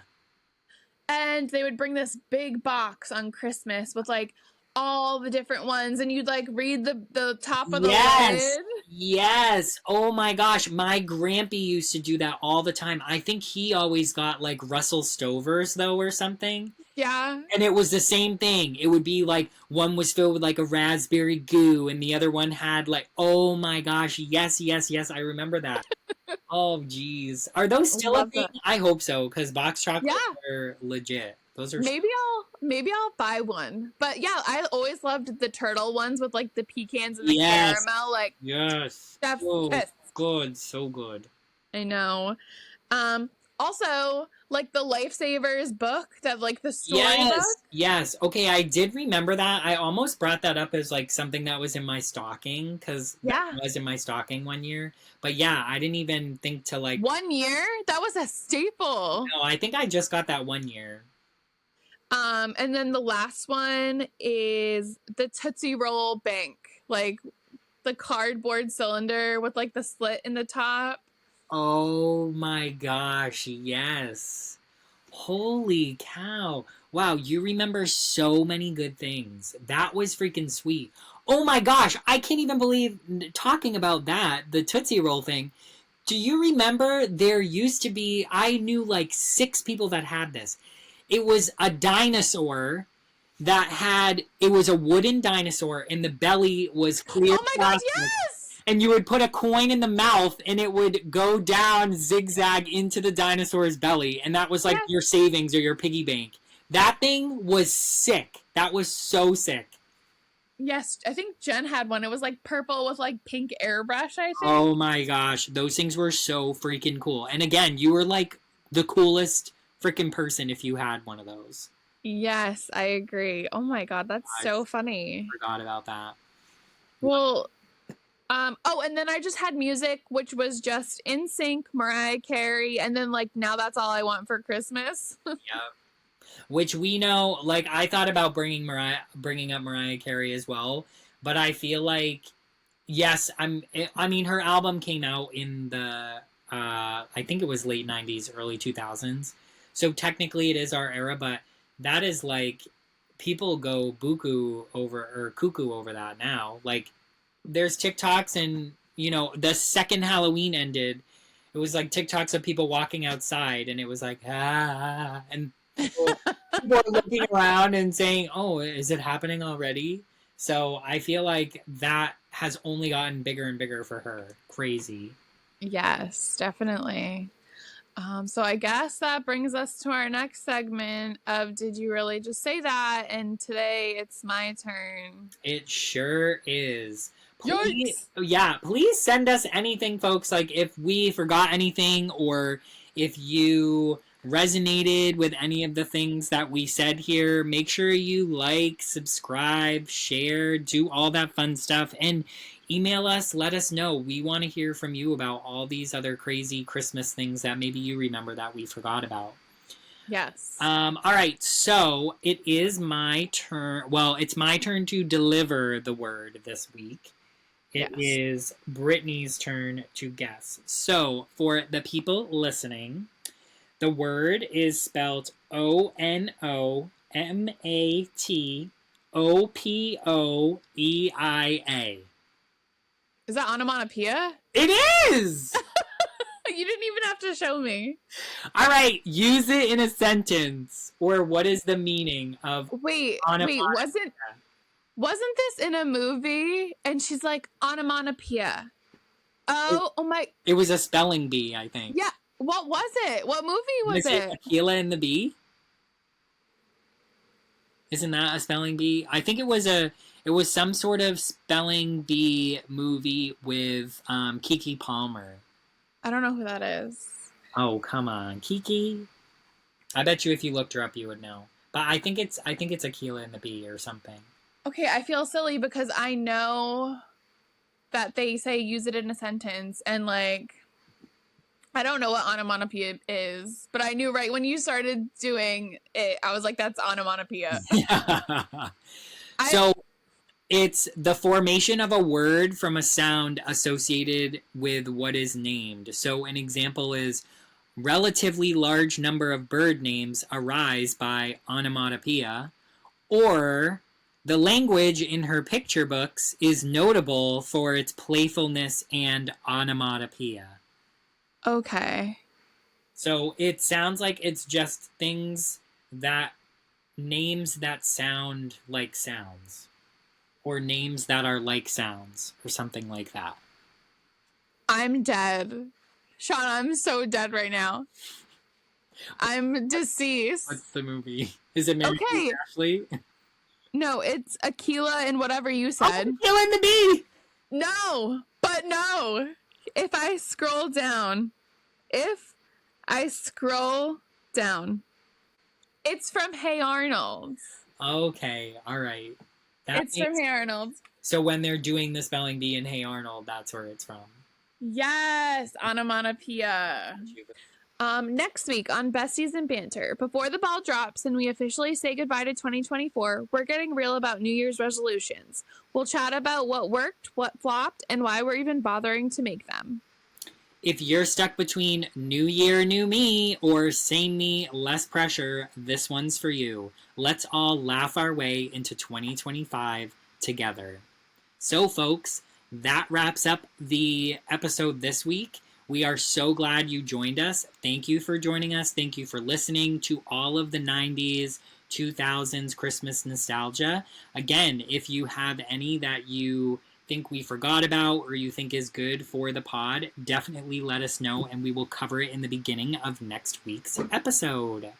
And they would bring this big box on Christmas with like all the different ones, and you'd like read the top of the lid. Yes. Oh my gosh. My grampy used to do that all the time. I think he always got like Russell Stovers though or something. Yeah. And it was the same thing. It would be like one was filled with like a raspberry goo, and the other one had like, oh my gosh, yes. I remember that. Oh geez. Are those still a thing? I hope so, because box chocolates are legit. Those are maybe I'll buy one. But yeah, I always loved the turtle ones with like the pecans and the caramel. Like that's good, so good. I know. Also, like the Lifesavers book, that like the story book. Yes. Okay, I did remember that. I almost brought that up as like something that was in my stocking, because that was in my stocking one year. But yeah, I didn't even think to like 1 year? That was a staple. No, I think I just got that 1 year. And then the last one is the Tootsie Roll Bank, like the cardboard cylinder with like the slit in the top. Oh my gosh, yes. Holy cow. Wow, you remember so many good things. That was freaking sweet. Oh my gosh, I can't even believe talking about that, the Tootsie Roll thing. Do you remember there used to be, I knew like 6 people that had this. It was a dinosaur that had, it was a wooden dinosaur, and the belly was clear. Oh my god, yes! And you would put a coin in the mouth, and it would go down zigzag into the dinosaur's belly, and that was like your savings or your piggy bank. That thing was sick. That was so sick. Yes, I think Jen had one. It was like purple with like pink airbrush, I think. Oh my gosh, those things were so freaking cool. And again, you were like the coolest freaking person if you had one of those. Yes, I agree. Oh my god, that's so funny. Forgot about that. Well, and then I just had music, which was just NSYNC, Mariah Carey, and then like Now That's All I Want for Christmas. Yeah. Which we know, like I thought about bringing up Mariah Carey as well, but I feel like yes, I mean her album came out in the I think it was late 90s, early 2000s. So technically it is our era, but that is like people go buku over or cuckoo over that now. Like there's TikToks and the second Halloween ended, it was like TikToks of people walking outside and it was like and people are looking around and saying, "Oh, is it happening already?" So I feel like that has only gotten bigger and bigger for her. Crazy. Yes, definitely. So I guess that brings us to our next segment of Did You Really Just Say That? And today it's my turn. It sure is. Yikes! Please send us anything, folks. Like if we forgot anything or if you resonated with any of the things that we said here, make sure you like, subscribe, share, do all that fun stuff, and email us. Let us know. We want to hear from you about all these other crazy Christmas things that maybe you remember that we forgot about. Yes. All right, so it is my turn. Well, it's my turn to deliver the word this week. It is Brittany's turn to guess. So, for the people listening, the word is spelled onomatopoeia. Is that onomatopoeia? It is! You didn't even have to show me. All right, use it in a sentence. Or what is the meaning of wasn't this in a movie? And she's like, onomatopoeia. Oh my. It was a spelling bee, I think. Yeah. What was it? What movie was it? Aquila and the Bee? Isn't that a spelling bee? I think it was some sort of spelling bee movie with Keke Palmer. I don't know who that is. Oh, come on. Keke? I bet you if you looked her up you would know. But I think it's Aquila and the Bee or something. Okay, I feel silly because I know that they say use it in a sentence and like I don't know what onomatopoeia is, but I knew right when you started doing it, I was like, that's onomatopoeia. Yeah. So it's the formation of a word from a sound associated with what is named. So an example is relatively large number of bird names arise by onomatopoeia, or the language in her picture books is notable for its playfulness and onomatopoeia. Okay. So it sounds like it's just names that sound like sounds. Or names that are like sounds. Or something like that. I'm dead. Sean, I'm so dead right now. I'm deceased. What's the movie? Is it Mary Kate Ashley? No, it's Aquila and whatever you said. Aquila and the Bee! No, but no. If I scroll down, it's from Hey Arnold. Okay, all right. It's from Hey Arnold. So when they're doing the spelling bee in Hey Arnold, that's where it's from. Yes, onomatopoeia. Next week on Besties and Banter, before the ball drops and we officially say goodbye to 2024, we're getting real about New Year's resolutions. We'll chat about what worked, what flopped, and why we're even bothering to make them. If you're stuck between New Year, New Me, or Same Me, Less Pressure, this one's for you. Let's all laugh our way into 2025 together. So, folks, that wraps up the episode this week. We are so glad you joined us. Thank you for joining us. Thank you for listening to all of the 90s, 2000s Christmas nostalgia. Again, if you have any that you think we forgot about or you think is good for the pod, definitely let us know and we will cover it in the beginning of next week's episode.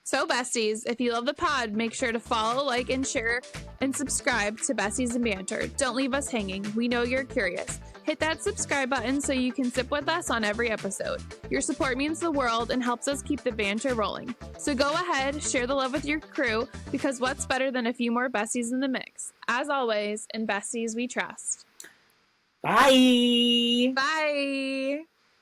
So, besties, if you love the pod, make sure to follow, like, and share, and subscribe to Besties and Banter. Don't leave us hanging. We know you're curious. Hit that subscribe button so you can sip with us on every episode. Your support means the world and helps us keep the banter rolling. So go ahead, share the love with your crew, because what's better than a few more besties in the mix? As always, in Besties we trust. Bye! Bye!